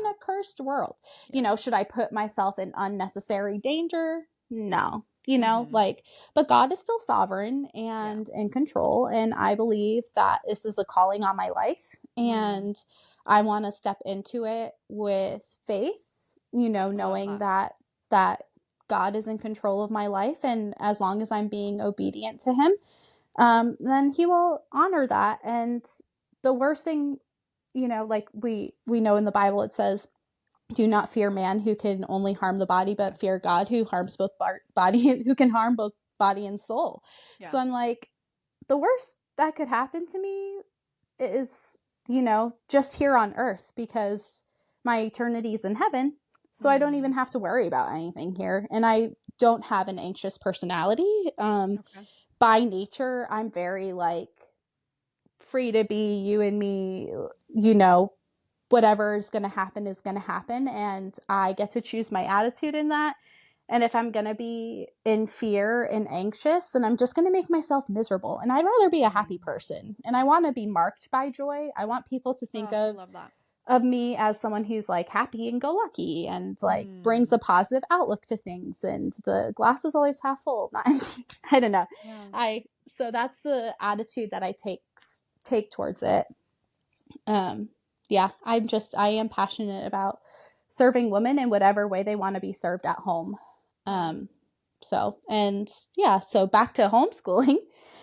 Yeah. a cursed world. Yes. Should I put myself in unnecessary danger? No. Hmm. Like, but God is still sovereign Yeah. and in control. And I believe that this is a calling on my life. Hmm. And I want to step into it with faith, knowing that God is in control of my life. And as long as I'm being obedient to him, then he will honor that. And the worst thing, like we know in the Bible, it says, do not fear man who can only harm the body, but fear God who harms both body, who can harm both body and soul. Yeah. So I'm like, the worst that could happen to me is, just here on earth, because my eternity is in heaven. So I don't even have to worry about anything here. And I don't have an anxious personality. By nature, I'm very like free to be you and me, whatever is going to happen is going to happen. And I get to choose my attitude in that. And if I'm going to be in fear and anxious, then I'm just going to make myself miserable. And I'd rather be a happy person. And I want to be marked by joy. I want people to think of me as someone who's like happy and go lucky and like brings a positive outlook to things. And the glass is always half full, not empty. I don't know. Yeah. So that's the attitude that I take towards it. Yeah, I am passionate about serving women in whatever way they want to be served at home. So back to homeschooling,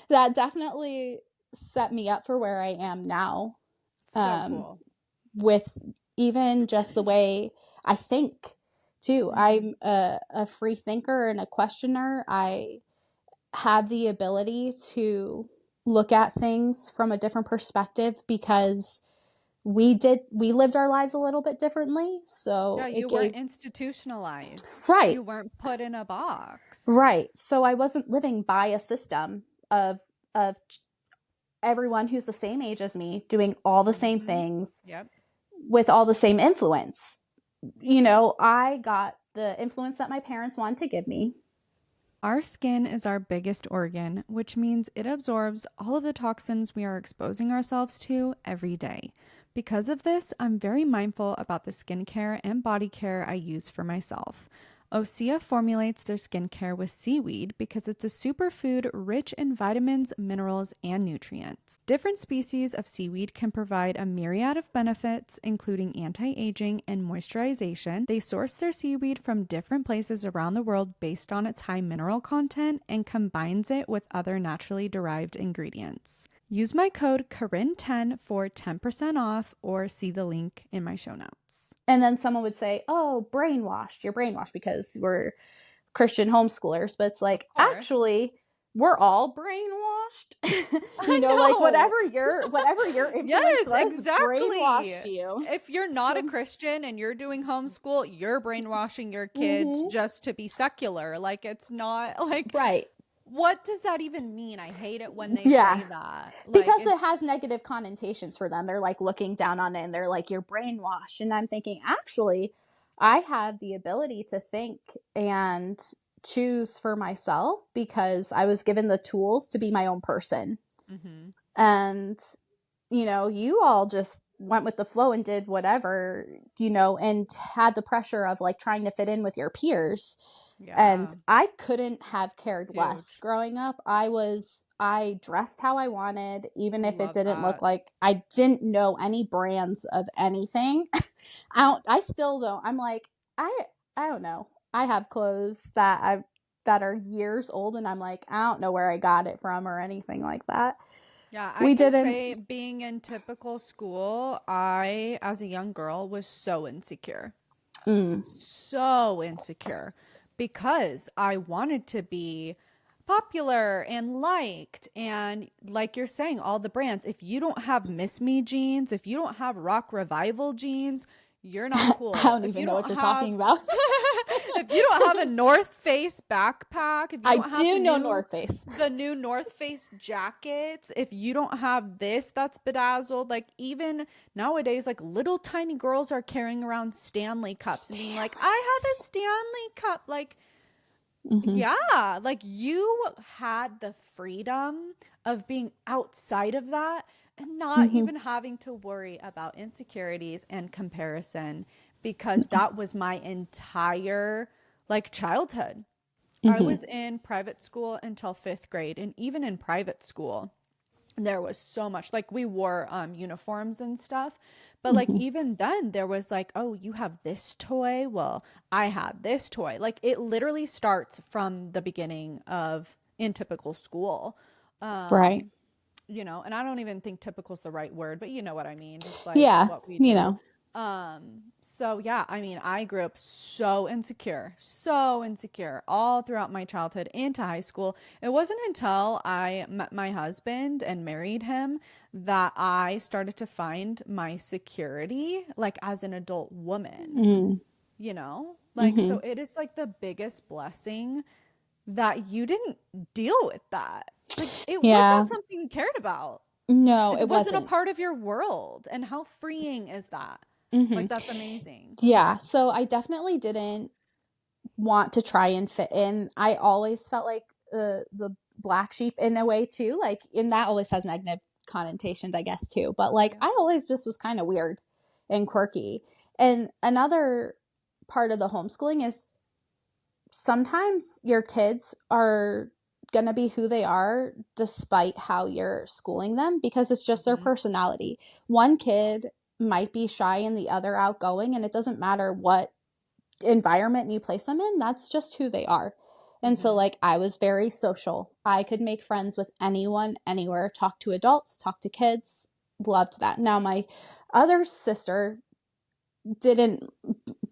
that definitely set me up for where I am now. So cool. With even just the way I think too. I'm a free thinker and a questioner. I have the ability to look at things from a different perspective because we lived our lives a little bit differently. So yeah, you weren't institutionalized. Right. You weren't put in a box. Right. So I wasn't living by a system of everyone who's the same age as me doing all the same things with all the same influence. I got the influence that my parents wanted to give me. Our skin is our biggest organ, which means it absorbs all of the toxins we are exposing ourselves to every day. Because of this, I'm very mindful about the skincare and body care I use for myself. Osea formulates their skincare with seaweed because it's a superfood rich in vitamins, minerals, and nutrients. Different species of seaweed can provide a myriad of benefits, including anti-aging and moisturization. They source their seaweed from different places around the world based on its high mineral content and combines it with other naturally derived ingredients. Use my code Corinne10 for 10% off or see the link in my show notes. And then someone would say, oh, brainwashed. You're brainwashed because we're Christian homeschoolers. But it's like, actually, we're all brainwashed. Like whatever your influence was, brainwashed you. If you're not a Christian and you're doing homeschool, you're brainwashing your kids just to be secular. Like, it's not like... Right. What does that even mean? I hate it when they say that. Because it has negative connotations for them. They're like looking down on it and they're like, you're brainwashed. And I'm thinking, actually, I have the ability to think and choose for myself because I was given the tools to be my own person. And, you all just went with the flow and did whatever, and had the pressure of like trying to fit in with your peers. Yeah. And I couldn't have cared less. Growing up, I dressed how I wanted, even if it didn't look like, I didn't know any brands of anything. I still don't. I'm like, I don't know. I have clothes that are years old and I'm like, I don't know where I got it from or anything like that. Yeah, I can say being in typical school, I, as a young girl, was so insecure. So insecure. Because I wanted to be popular and liked. And like you're saying, all the brands, if you don't have Miss Me jeans, if you don't have Rock Revival jeans, you're not cool. I don't even know what you're talking about. If you don't have a North Face backpack, if you don't have North Face. The new North Face jackets, if you don't have this that's bedazzled, like even nowadays, like little tiny girls are carrying around Stanley cups and being like, I have a Stanley cup. Like, yeah, like you had the freedom of being outside of that and not even having to worry about insecurities and comparison, because that was my entire like childhood. I was in private school until 5th grade, and even in private school there was so much, like we wore uniforms and stuff, But like even then there was like, oh, you have this toy, well, I have this toy. Like it literally starts from the beginning of in typical school. Right. um and I don't even think typical is the right word, but you know what I mean, just like Yeah. what we You do. know. So yeah, I mean, I grew up so insecure all throughout my childhood into high school. It wasn't until I met my husband and married him that I started to find my security, like as an adult woman, Mm. Like, so it is like the biggest blessing that you didn't deal with that. Like, it was Yeah. not something you cared about. No, It it wasn't a wasn't. part of your world. And how freeing is that? Hmm. Like, that's amazing. Yeah. So I definitely didn't want to try and fit in. I always felt like the black sheep in a way too. Like, and that always has negative connotations, I guess, too. But like, Yeah. I always just was kind of weird and quirky. And another part of the homeschooling is sometimes your kids are going to be who they are despite how you're schooling them because it's just their Mm-hmm. personality. One kid might be shy and the other outgoing, and it doesn't matter what environment you place them in, that's just who they are. And so, Mm-hmm. like, I was very social. I could make friends with anyone, anywhere, talk to adults, talk to kids. Loved that. Now, my other sister didn't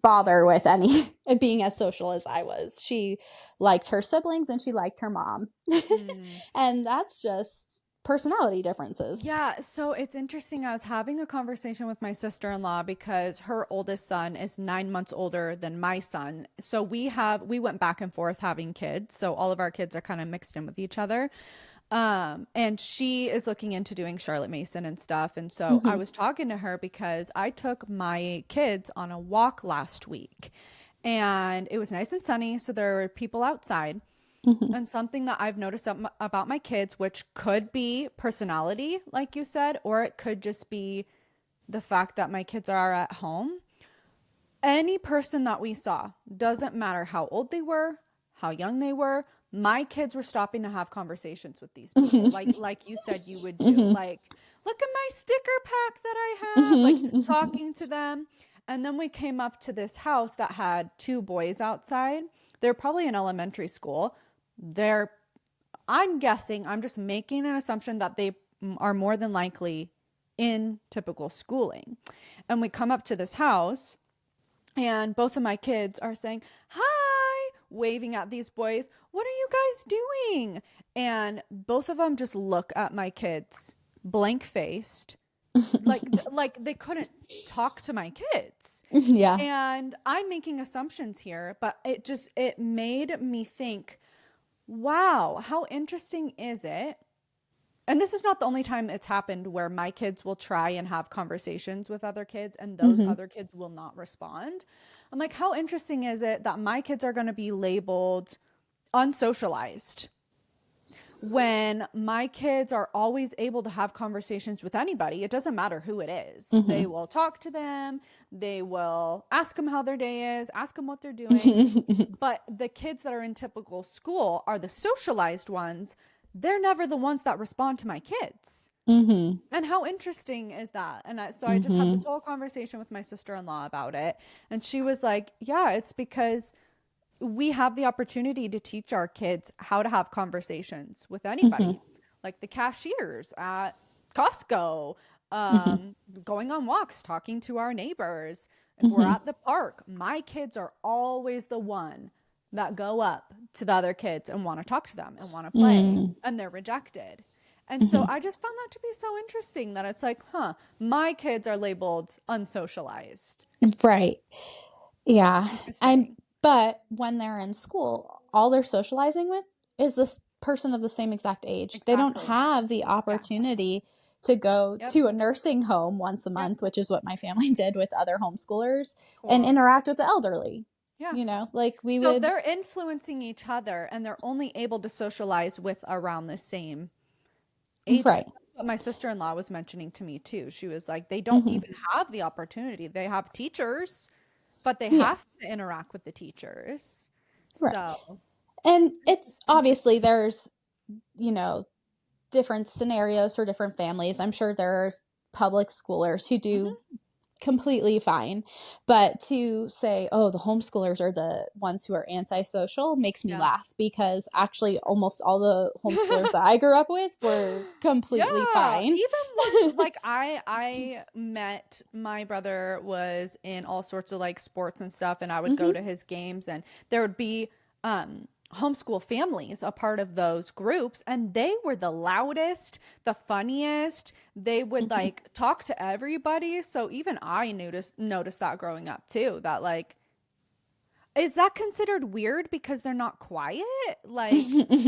bother with any being as social as I was. She liked her siblings and she liked her mom. Mm. And that's just personality differences. Yeah, so it's interesting. I was having a conversation with my sister-in-law because her oldest son is 9 months older than my son. So we went back and forth having kids. So all of our kids are kind of mixed in with each other. And she is looking into doing Charlotte Mason and stuff. And so I Mm-hmm. was talking to her because I took my kids on a walk last week and it was nice and sunny. So there were people outside. Mm-hmm. And something that I've noticed about my kids, which could be personality, like you said, or it could just be the fact that my kids are at home. Any person that we saw, doesn't matter how old they were, how young they were, my kids were stopping to have conversations with these people. Like you said you would do. Mm-hmm. Like, look at my sticker pack that I have, like Mm-hmm. talking to them. And then we came up to this house that had two boys outside. They're probably in elementary school. They're I'm guessing, I'm just making an assumption that they are more than likely in typical schooling. And we come up to this house, and both of my kids are saying, "Hi," waving at these boys. "What are you guys doing?" And both of them just look at my kids, blank faced, like they couldn't talk to my kids. Yeah. And I'm making assumptions here, but it made me think, wow, how interesting is it? And this is not the only time it's happened where my kids will try and have conversations with other kids and those Mm-hmm. other kids will not respond. I'm like, how interesting is it that my kids are going to be labeled unsocialized when my kids are always able to have conversations with anybody? It doesn't matter who it is. They will talk to them, they will ask them how their day is, ask them what they're doing. Mm-hmm. But the kids that are in typical school are the socialized ones. They're never the ones that respond to my kids. Mm-hmm. And how interesting is that? And so I just had Mm-hmm. this whole conversation with my sister-in-law about it. And she was like, yeah, it's because we have the opportunity to teach our kids how to have conversations with Mm-hmm. anybody, like the cashiers at Costco, Mm-hmm. going on walks, talking to our neighbors. If we're Mm-hmm. at the park, my kids are always the one that go up to the other kids and want to talk to them and want to play, and they're rejected. And so Mm-hmm. I just found that to be so interesting that it's like, huh, my kids are labeled unsocialized. Right. Just Yeah. And interesting. but when they're in school, all they're socializing with is this person of the same exact age. They don't Exactly. have the Yes. opportunity to go Yep. to a nursing home once a Yep. month, which is what my family did with other homeschoolers, and Cool. interact with the elderly. Yeah. You know, like we So would. they're influencing each other and they're only able to socialize with around the same ages. Right. That's what my sister-in-law was mentioning to me too. She was like, they don't Hmm. even have the opportunity. They have teachers, but they Yeah. have to interact with the teachers. Right. So And it's it's just obviously interesting. there's, you know, different scenarios for different families. I'm sure there are public schoolers who do Hmm. completely fine. But to say, oh, the homeschoolers are the ones who are antisocial makes me laugh, because actually almost all the homeschoolers that I grew up with were completely fine. Even one, like I met, my brother was in all sorts of like sports and stuff, and I would go to his games, and there would be homeschool families a part of those groups, and they were the loudest, the funniest. They would like talk to everybody. So even I noticed that growing up too, that like, is that considered weird because they're not quiet? Like,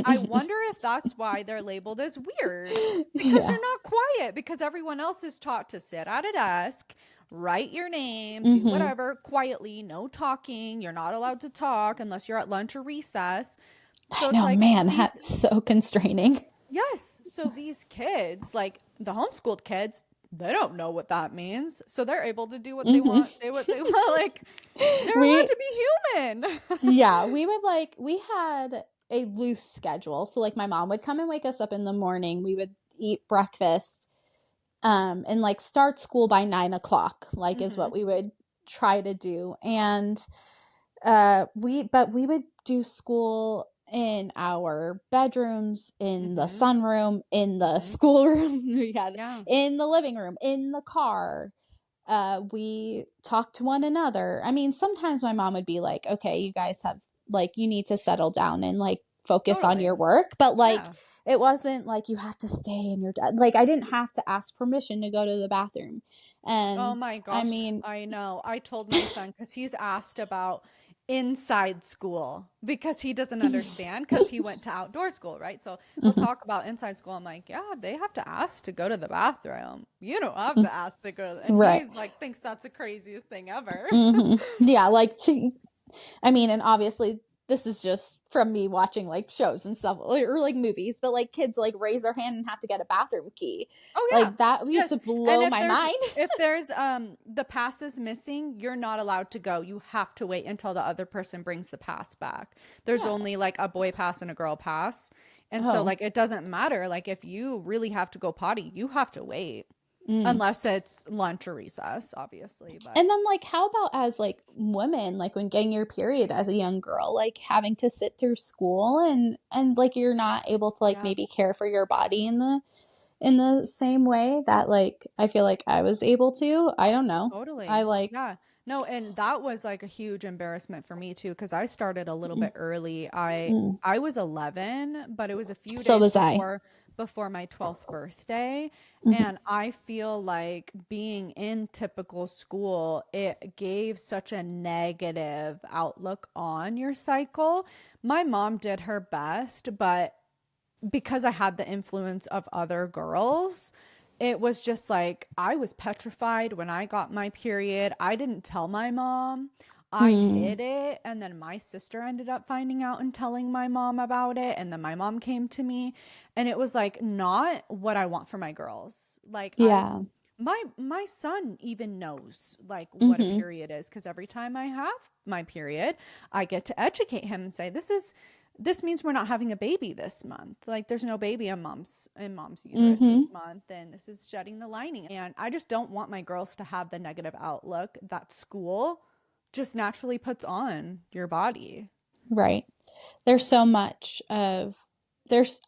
I wonder if that's why they're labeled as weird, because they're not quiet, because everyone else is taught to sit at a desk, write your name, do whatever quietly, no talking. You're not allowed to talk unless you're at lunch or recess. So I it's know, like man, that's so constraining. yes. So these kids, like the homeschooled kids, they don't know what that means. So they're able to do what they want, say what they want. Like, they're allowed to be human. Yeah, we had a loose schedule. So like my mom would come and wake us up in the morning. We would eat breakfast, and like start school by 9 o'clock, like is what we would try to do. And we would do school in our bedrooms, in the sunroom, in the schoolroom, we had in the living room, in the car. We talked to one another. I mean, sometimes my mom would be like, okay, you guys have, like, you need to settle down and like focus on your work. But like, it wasn't like you have to stay in your, like, I didn't have to ask permission to go to the bathroom. And oh my gosh, I mean, I know. I told my son, because he's asked about inside school because he doesn't understand, because he went to outdoor school, right? So he'll talk about inside school. I'm like, yeah, they have to ask to go to the bathroom. You don't have to ask to go. And he's like, thinks that's the craziest thing ever. Yeah, like I mean, and obviously this is just from me watching like shows and stuff, or like movies, but like kids like raise their hand and have to get a bathroom key. Oh yeah. Like that used to blow my mind. If there's the pass is missing, you're not allowed to go. You have to wait until the other person brings the pass back. There's only like a boy pass and a girl pass. And so like it doesn't matter. Like if you really have to go potty, you have to wait. Unless it's lunch or recess, obviously. But. And then like, how about as like women, like when getting your period as a young girl, like having to sit through school and like you're not able to like maybe care for your body in the same way that like I feel like I was able to. I don't know. Totally. I like No, and that was like a huge embarrassment for me too, because I started a little bit early. I was 11, but it was a few days before my 12th birthday. And I feel like being in typical school, it gave such a negative outlook on your cycle. My mom did her best, but because I had the influence of other girls, it was just like I was petrified when I got my period. I didn't tell my mom. I hid it, and then my sister ended up finding out and telling my mom about it, and then my mom came to me, and it was like not what I want for my girls. Like my son even knows like what a period is, because every time I have my period, I get to educate him and say, this means we're not having a baby this month. Like there's no baby in mom's uterus this month, and this is shedding the lining. And I just don't want my girls to have the negative outlook that school just naturally puts on your body. Right. There's so much of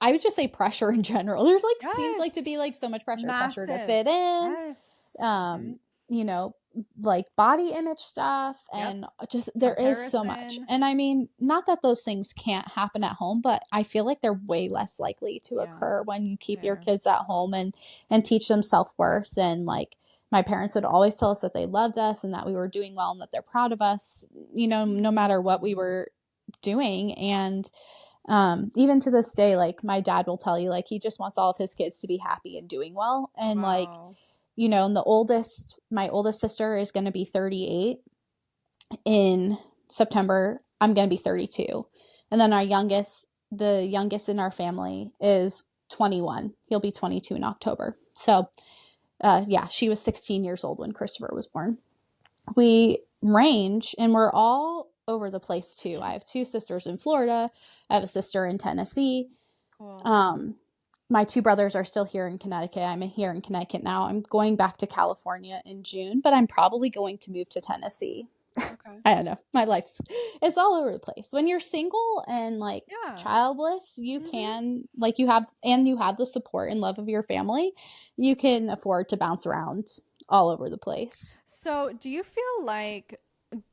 I would just say pressure in general. There's like seems like to be like so much pressure. Pressure to fit in. You know, like body image stuff, and just there is so much. And I mean, not that those things can't happen at home, but I feel like they're way less likely to occur when you keep your kids at home and teach them self-worth. And like my parents would always tell us that they loved us and that we were doing well and that they're proud of us, you know, no matter what we were doing. And even to this day, like my dad will tell you, like he just wants all of his kids to be happy and doing well. And like, you know, and my oldest sister is going to be 38 in September. I'm going to be 32. And then the youngest in our family is 21. He'll be 22 in October. So, she was 16 years old when Christopher was born. We range, and we're all over the place too. I have two sisters in Florida. I have a sister in Tennessee. Cool. my two brothers are still here in Connecticut. I'm here in Connecticut now. I'm going back to California in June, but I'm probably going to move to Tennessee. Okay. I don't know. My life's it's all over the place. When you're single and like Yeah. childless, you can like you have the support and love of your family, you can afford to bounce around all over the place. So, do you feel like,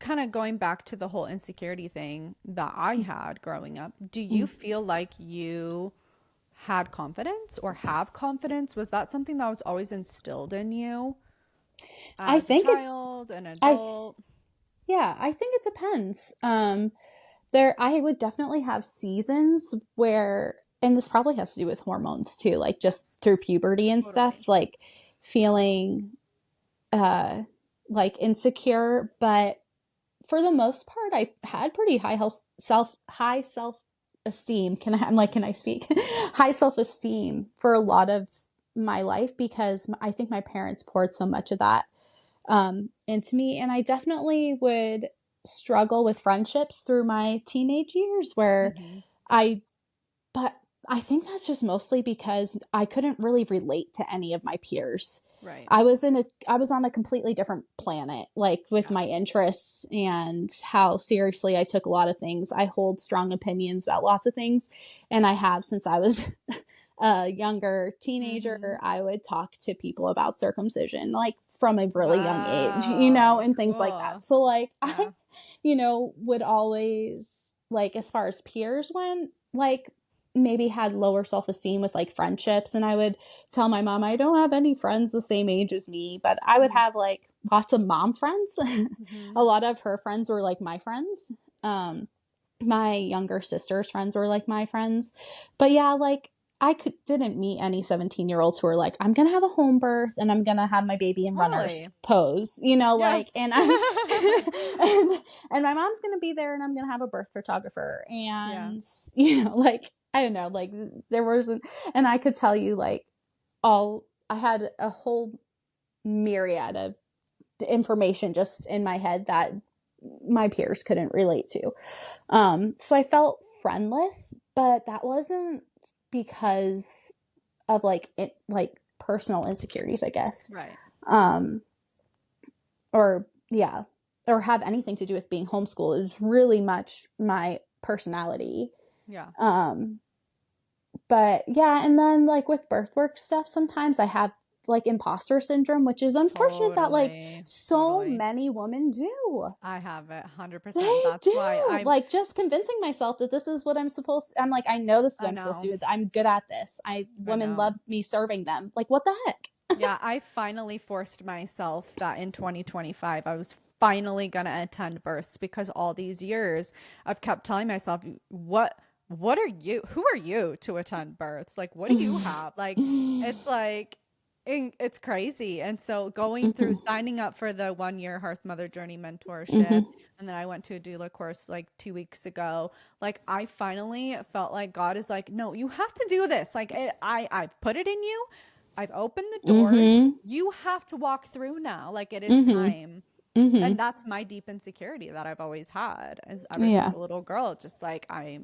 kind of going back to the whole insecurity thing that I had growing up, do you Mm. feel like you had confidence or have confidence? Was that something that was always instilled in you I as a think it's child, an I adult? yeah, I think it depends. There I would definitely have seasons where, and this probably has to do with hormones too, like just through puberty and Totally. stuff, like feeling uh like insecure, but for the most part I had pretty high self esteem. Can I speak? High self esteem for a lot of my life because I think my parents poured so much of that into me. And I definitely would struggle with friendships through my teenage years where Mm-hmm. I, but I think that's just mostly because I couldn't really relate to any of my peers. Right. I was on a completely different planet, like with Yeah. my interests and how seriously I took a lot of things. I hold strong opinions about lots of things, and I have since I was a younger Mm-hmm. teenager. I would talk to people about circumcision, like from a really young age, Wow. and things like that. Cool. So, like, I, Yeah. would always, like, as far as peers went, like, maybe had lower self-esteem with like friendships, and I would tell my mom I don't have any friends the same age as me, but I would Mm-hmm. have like lots of mom friends. Mm-hmm. A lot of her friends were like my friends. My younger sister's friends were like my friends. But yeah, like didn't meet any 17-year-olds who were like, I'm gonna have a home birth and I'm gonna have my baby in runner's Totally. pose, Yeah. like, and I'm and my mom's gonna be there and I'm gonna have a birth photographer, Yeah. and like, I don't know, like there wasn't, and I could tell you like I had a whole myriad of information just in my head that my peers couldn't relate to. So I felt friendless, but that wasn't because of like personal insecurities, I guess. Right. Um, or yeah, or have anything to do with being homeschooled. It was really much my personality. Yeah. Um, but yeah, and then like with birth work stuff, sometimes I have like imposter syndrome, which is unfortunate that like Totally. so Totally. many women do. I have it 100%. They That's why do. I'm, Like just convincing myself that this is what I'm supposed to, I'm like, I know this is what I I'm supposed to know. do. I'm good at this. I Women know. love me serving them. Like, what the heck? Yeah, I finally forced myself that in 2025, I was finally gonna attend births because all these years I've kept telling myself, what are you? Who are you to attend births? Like, what do you have? Like, it's like it's crazy. And so going through Mhm. signing up for the 1 year Hearth Mother Journey mentorship, Mhm. and then I went to a doula course like 2 weeks ago. Like, I finally felt like God is like, no, you have to do this. Like, I've put it in you. I've opened the doors. Mhm. You have to walk through now. Like, it is Mhm. time. And Mhm. that's my deep insecurity that I've always had, as ever since Yeah. a little girl. Just like I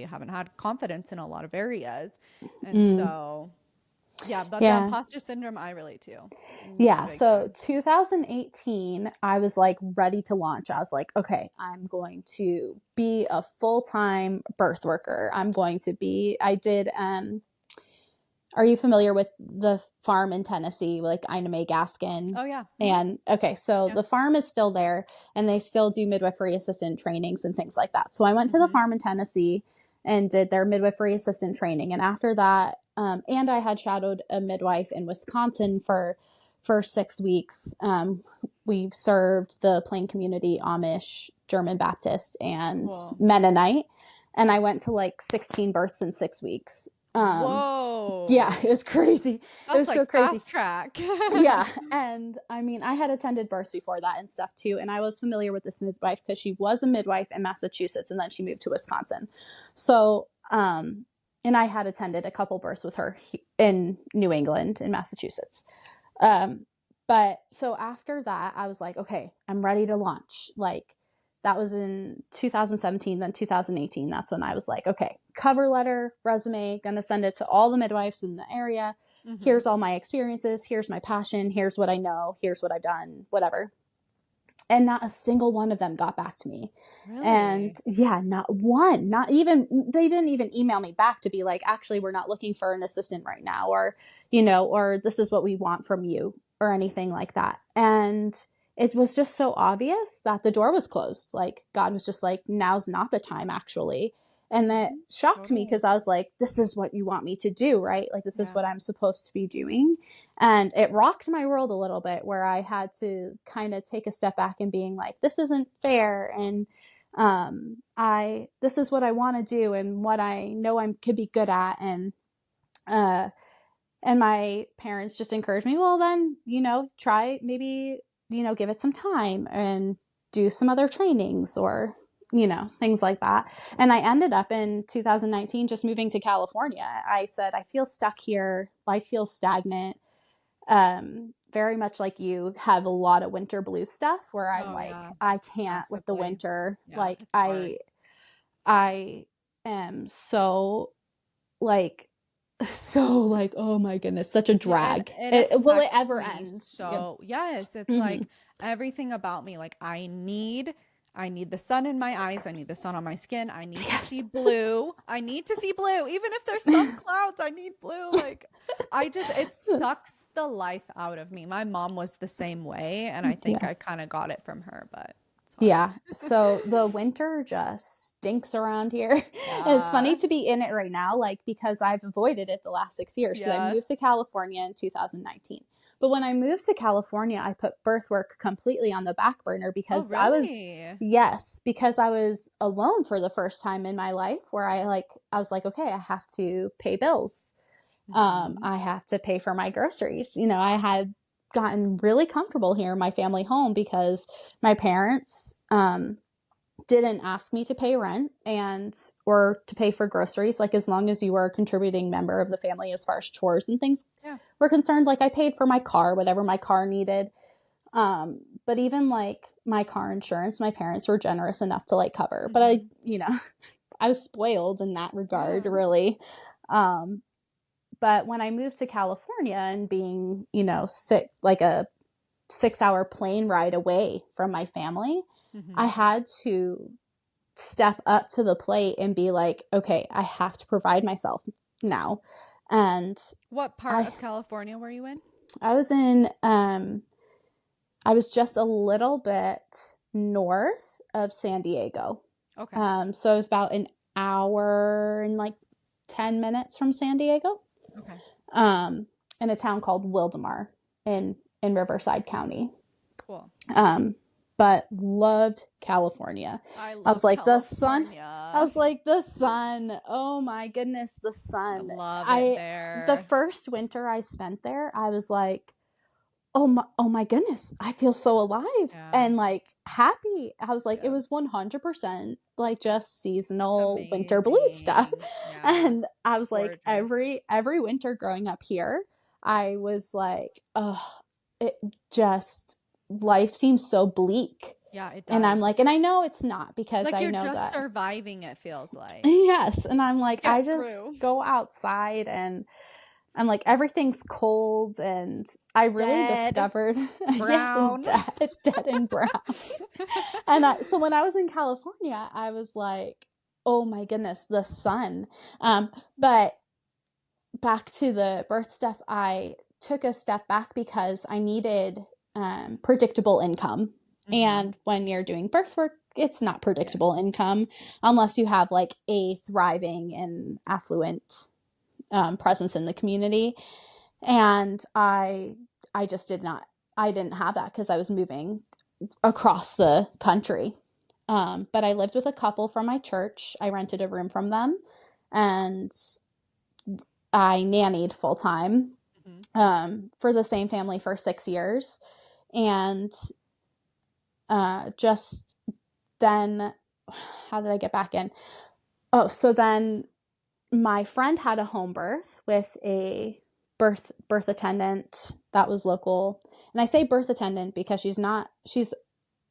haven't had confidence in a lot of areas. And Mm. so yeah, but the Yeah. imposter syndrome I relate to. Yeah. Big So time. 2018, I was like ready to launch. I was like, okay, I'm going to be a full-time birth worker. I did are you familiar with the farm in Tennessee, like Ina May Gaskin? Oh yeah. Hmm. And okay, so Yeah. the farm is still there and they still do midwifery assistant trainings and things like that. So I went to the Hmm. farm in Tennessee and did their midwifery assistant training. And after that, and I had shadowed a midwife in Wisconsin for 6 weeks. We served the Plain community, Amish, German Baptist, and Cool. Mennonite. And I went to like 16 births in 6 weeks. Yeah, it Whoa. was crazy. It That's was so like crazy. fast track. Yeah, and I mean, I had attended births before that and stuff too, and I was familiar with this midwife because she was a midwife in Massachusetts and then she moved to Wisconsin. So, and I had attended a couple births with her in New England in Massachusetts. Um, but so after that, I was like, okay, I'm ready to launch. Like, that was in 2017, then 2018. That's when I was like, okay, cover letter, resume, gonna send it to all the midwives in the area. Here's all my experiences. Here's my passion. Here's what I know. Here's what I've done, whatever. And not a single one of them got back to me. Really? And yeah, not one, not even, they didn't even email me back to be like, actually, we're not looking for an assistant right now, or, you know, or this is what we want from you, or anything like that. And it was just so obvious that the door was closed. Like, God was just like, now's not the time, actually. And that shocked me, because I was like, this is what you want me to do, right? Like, this is what I'm supposed to be doing. And it rocked my world a little bit, where I had to kind of take a step back and being like, this isn't fair. And this is what I want to do and what I know I could be good at. And my parents just encouraged me, well, then, you know, try, maybe, you know, give it some time and do some other trainings, or, you know, things like that. And I ended up in 2019 just moving to California. I said, I feel stuck here. Life feels stagnant. Very much like you, have a lot of winter blues stuff, where I'm I can't with the winter. Like, I am so like, oh my goodness, such a drag. Will it ever end? So yes, it's like everything about me. Like, I need the sun in my eyes. I need the sun on my skin. I need to see blue. I need to see blue. Even if there's some clouds, I need blue. Like, it sucks the life out of me. My mom was the same way, and I think I kind of got it from her, but it's hard. Yeah. So the winter just stinks around here. And it's funny to be in it right now, like, because I've avoided it the last 6 years. Because I moved to California in 2019. But when I moved to California, I put birth work completely on the back burner, because I was alone for the first time in my life, where I was like, okay, I have to pay bills. I have to pay for my groceries. You know, I had gotten really comfortable here in my family home, because my parents didn't ask me to pay rent or to pay for groceries. Like, as long as you were a contributing member of the family, as far as chores and things were concerned, like, I paid for my car, whatever my car needed. But even like my car insurance, my parents were generous enough to like cover. But I, you know, I was spoiled in that regard, really. But when I moved to California, and being, you know, like a 6-hour plane ride away from my family, I had to step up to the plate and be like, okay, I have to provide myself now. And what part of California were you in? I was in, I was just a little bit north of San Diego. Okay. So it was about an hour and like 10 minutes from San Diego. Okay. In a town called Wildomar in Riverside County. Cool. But loved California. I was like, California. The sun. I was like, the sun. Oh my goodness, the sun. I love it there. The first winter I spent there, I was like, oh my goodness, I feel so alive and like happy. I was like, it was 100% like just seasonal winter blues stuff. And I was like, every winter growing up here, I was like, oh, it just, life seems so bleak. Yeah, it does. And I'm like, and I know it's not, because like, I you're know just that surviving, it feels like. Yes. And I'm like, I just go outside, and I'm like, everything's cold, and I really discovered brown. dead and brown. And so when I was in California, I was like, oh my goodness, the sun. But back to the birth stuff, I took a step back because I needed predictable income. And when you're doing birth work, it's not predictable income unless you have like a thriving and affluent presence in the community. And I just didn't have that, because I was moving across the country. But I lived with a couple from my church. I rented a room from them, and I nannied full time for the same family for 6 years. And just then, how did I get back in? Oh, so then my friend had a home birth with a birth attendant that was local. And I say birth attendant because she's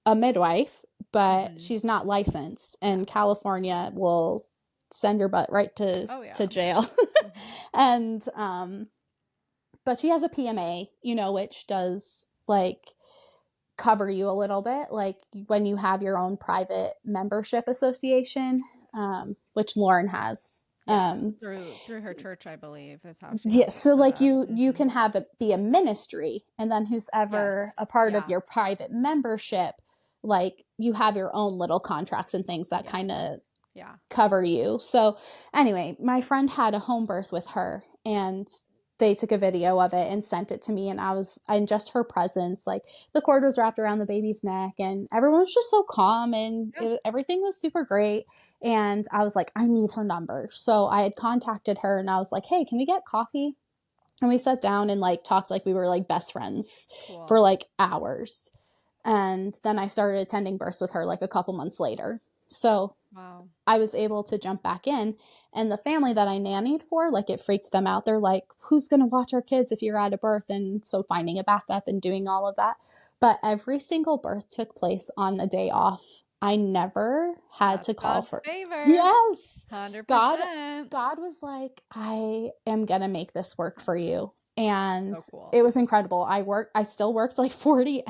a midwife, but she's not licensed, and California will send your butt right to jail. And but she has a PMA, you know, which does like cover you a little bit, like when you have your own private membership association, which Lauren has. Through her church, I believe, is how she. Yeah, so like you can have it be a ministry, and then who's ever a part of your private membership, like you have your own little contracts and things that kind of cover you. So anyway, my friend had a home birth with her, and they took a video of it and sent it to me, and I was in just her presence, like the cord was wrapped around the baby's neck, and everyone was just so calm, and everything was super great. And I was like, I need her number. So I had contacted her, and I was like, hey, can we get coffee? And we sat down and like talked like we were like best friends for like hours. And then I started attending births with her like a couple months later. So I was able to jump back in, and the family that I nannied for, like it freaked them out. They're like, who's going to watch our kids if you're at a birth? And so finding a backup and doing all of that. But every single birth took place on a day off. I never had to call for favor. Yes. 100%. God was like, I am going to make this work for you. And it was incredible. I still worked like 40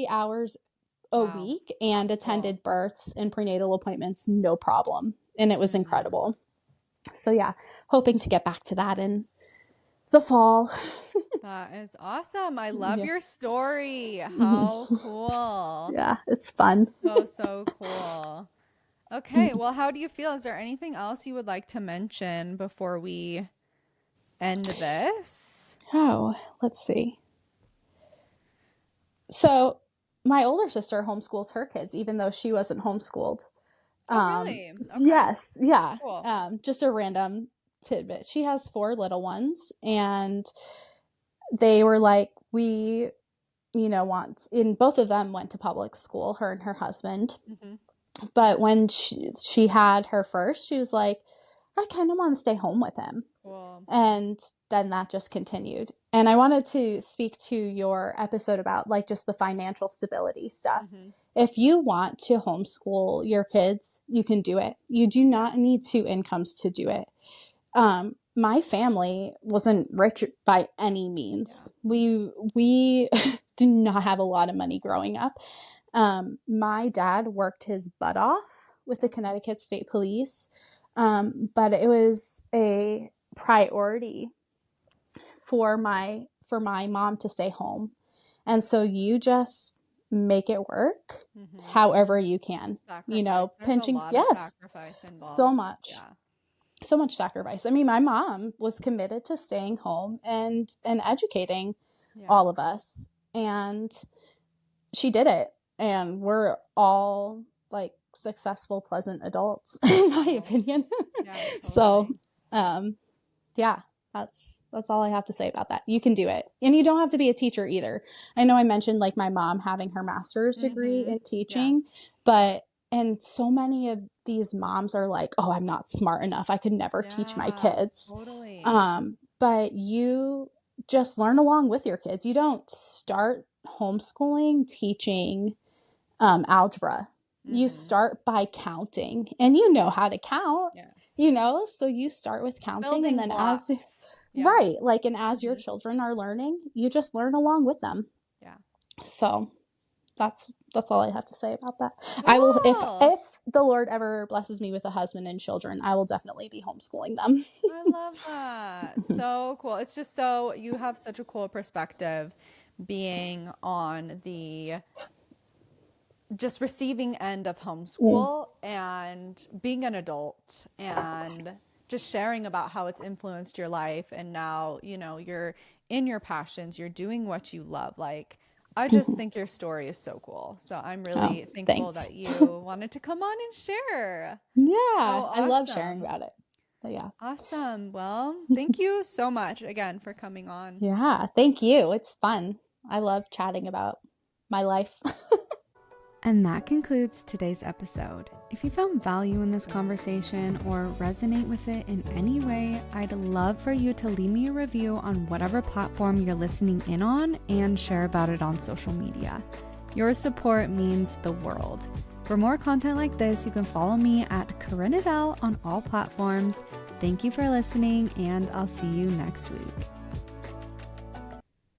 hours a week and attended births and prenatal appointments, no problem. And it was incredible. So yeah, hoping to get back to that in the fall. That is awesome. I love your story. How cool. Yeah, it's fun. So cool. Okay, well, how do you feel? Is there anything else you would like to mention before we end this? Oh, let's see. So my older sister homeschools her kids, even though she wasn't homeschooled. Oh, really? Okay. Yes. Yeah. Cool. Just a random tidbit. She has 4 little ones, and they were like, we, you know, both of them went to public school, her and her husband. But when she had her first, she was like, I kind of want to stay home with him. Cool. And then that just continued. And I wanted to speak to your episode about like just the financial stability stuff. If you want to homeschool your kids, you can do it. You do not need 2 incomes to do it. My family wasn't rich by any means. We did not have a lot of money growing up. My dad worked his butt off with the Connecticut State Police. But it was a priority for my mom to stay home. And so you just make it work however you can, you know, pinching. Yes. So much. Yeah. So much sacrifice. I mean, my mom was committed to staying home and educating all of us, and she did it. And we're all like successful, pleasant adults, in my opinion. Yeah, totally. So, yeah, that's all I have to say about that. You can do it. And you don't have to be a teacher either. I know I mentioned like my mom having her master's degree in teaching, and so many of these moms are like, oh, I'm not smart enough. I could never teach my kids. Totally. But you just learn along with your kids. You don't start homeschooling teaching algebra. You start by counting, and you know how to count, you know, so you start with counting. Building and then blocks. As your children are learning, you just learn along with them. Yeah. So that's all I have to say about that. Cool. I will, if the Lord ever blesses me with a husband and children, I will definitely be homeschooling them. I love that. So cool. It's just so, you have such a cool perspective being on the just receiving end of homeschool and being an adult and just sharing about how it's influenced your life. And now, you know, you're in your passions, you're doing what you love. Like, I just think your story is so cool. So I'm really thankful that you wanted to come on and share. Yeah. So awesome. I love sharing about it. But yeah. Awesome. Well, thank you so much again for coming on. Yeah. Thank you. It's fun. I love chatting about my life. And that concludes today's episode. If you found value in this conversation or resonate with it in any way, I'd love for you to leave me a review on whatever platform you're listening in on and share about it on social media. Your support means the world. For more content like this, you can follow me at Corinne Adele on all platforms. Thank you for listening, and I'll see you next week.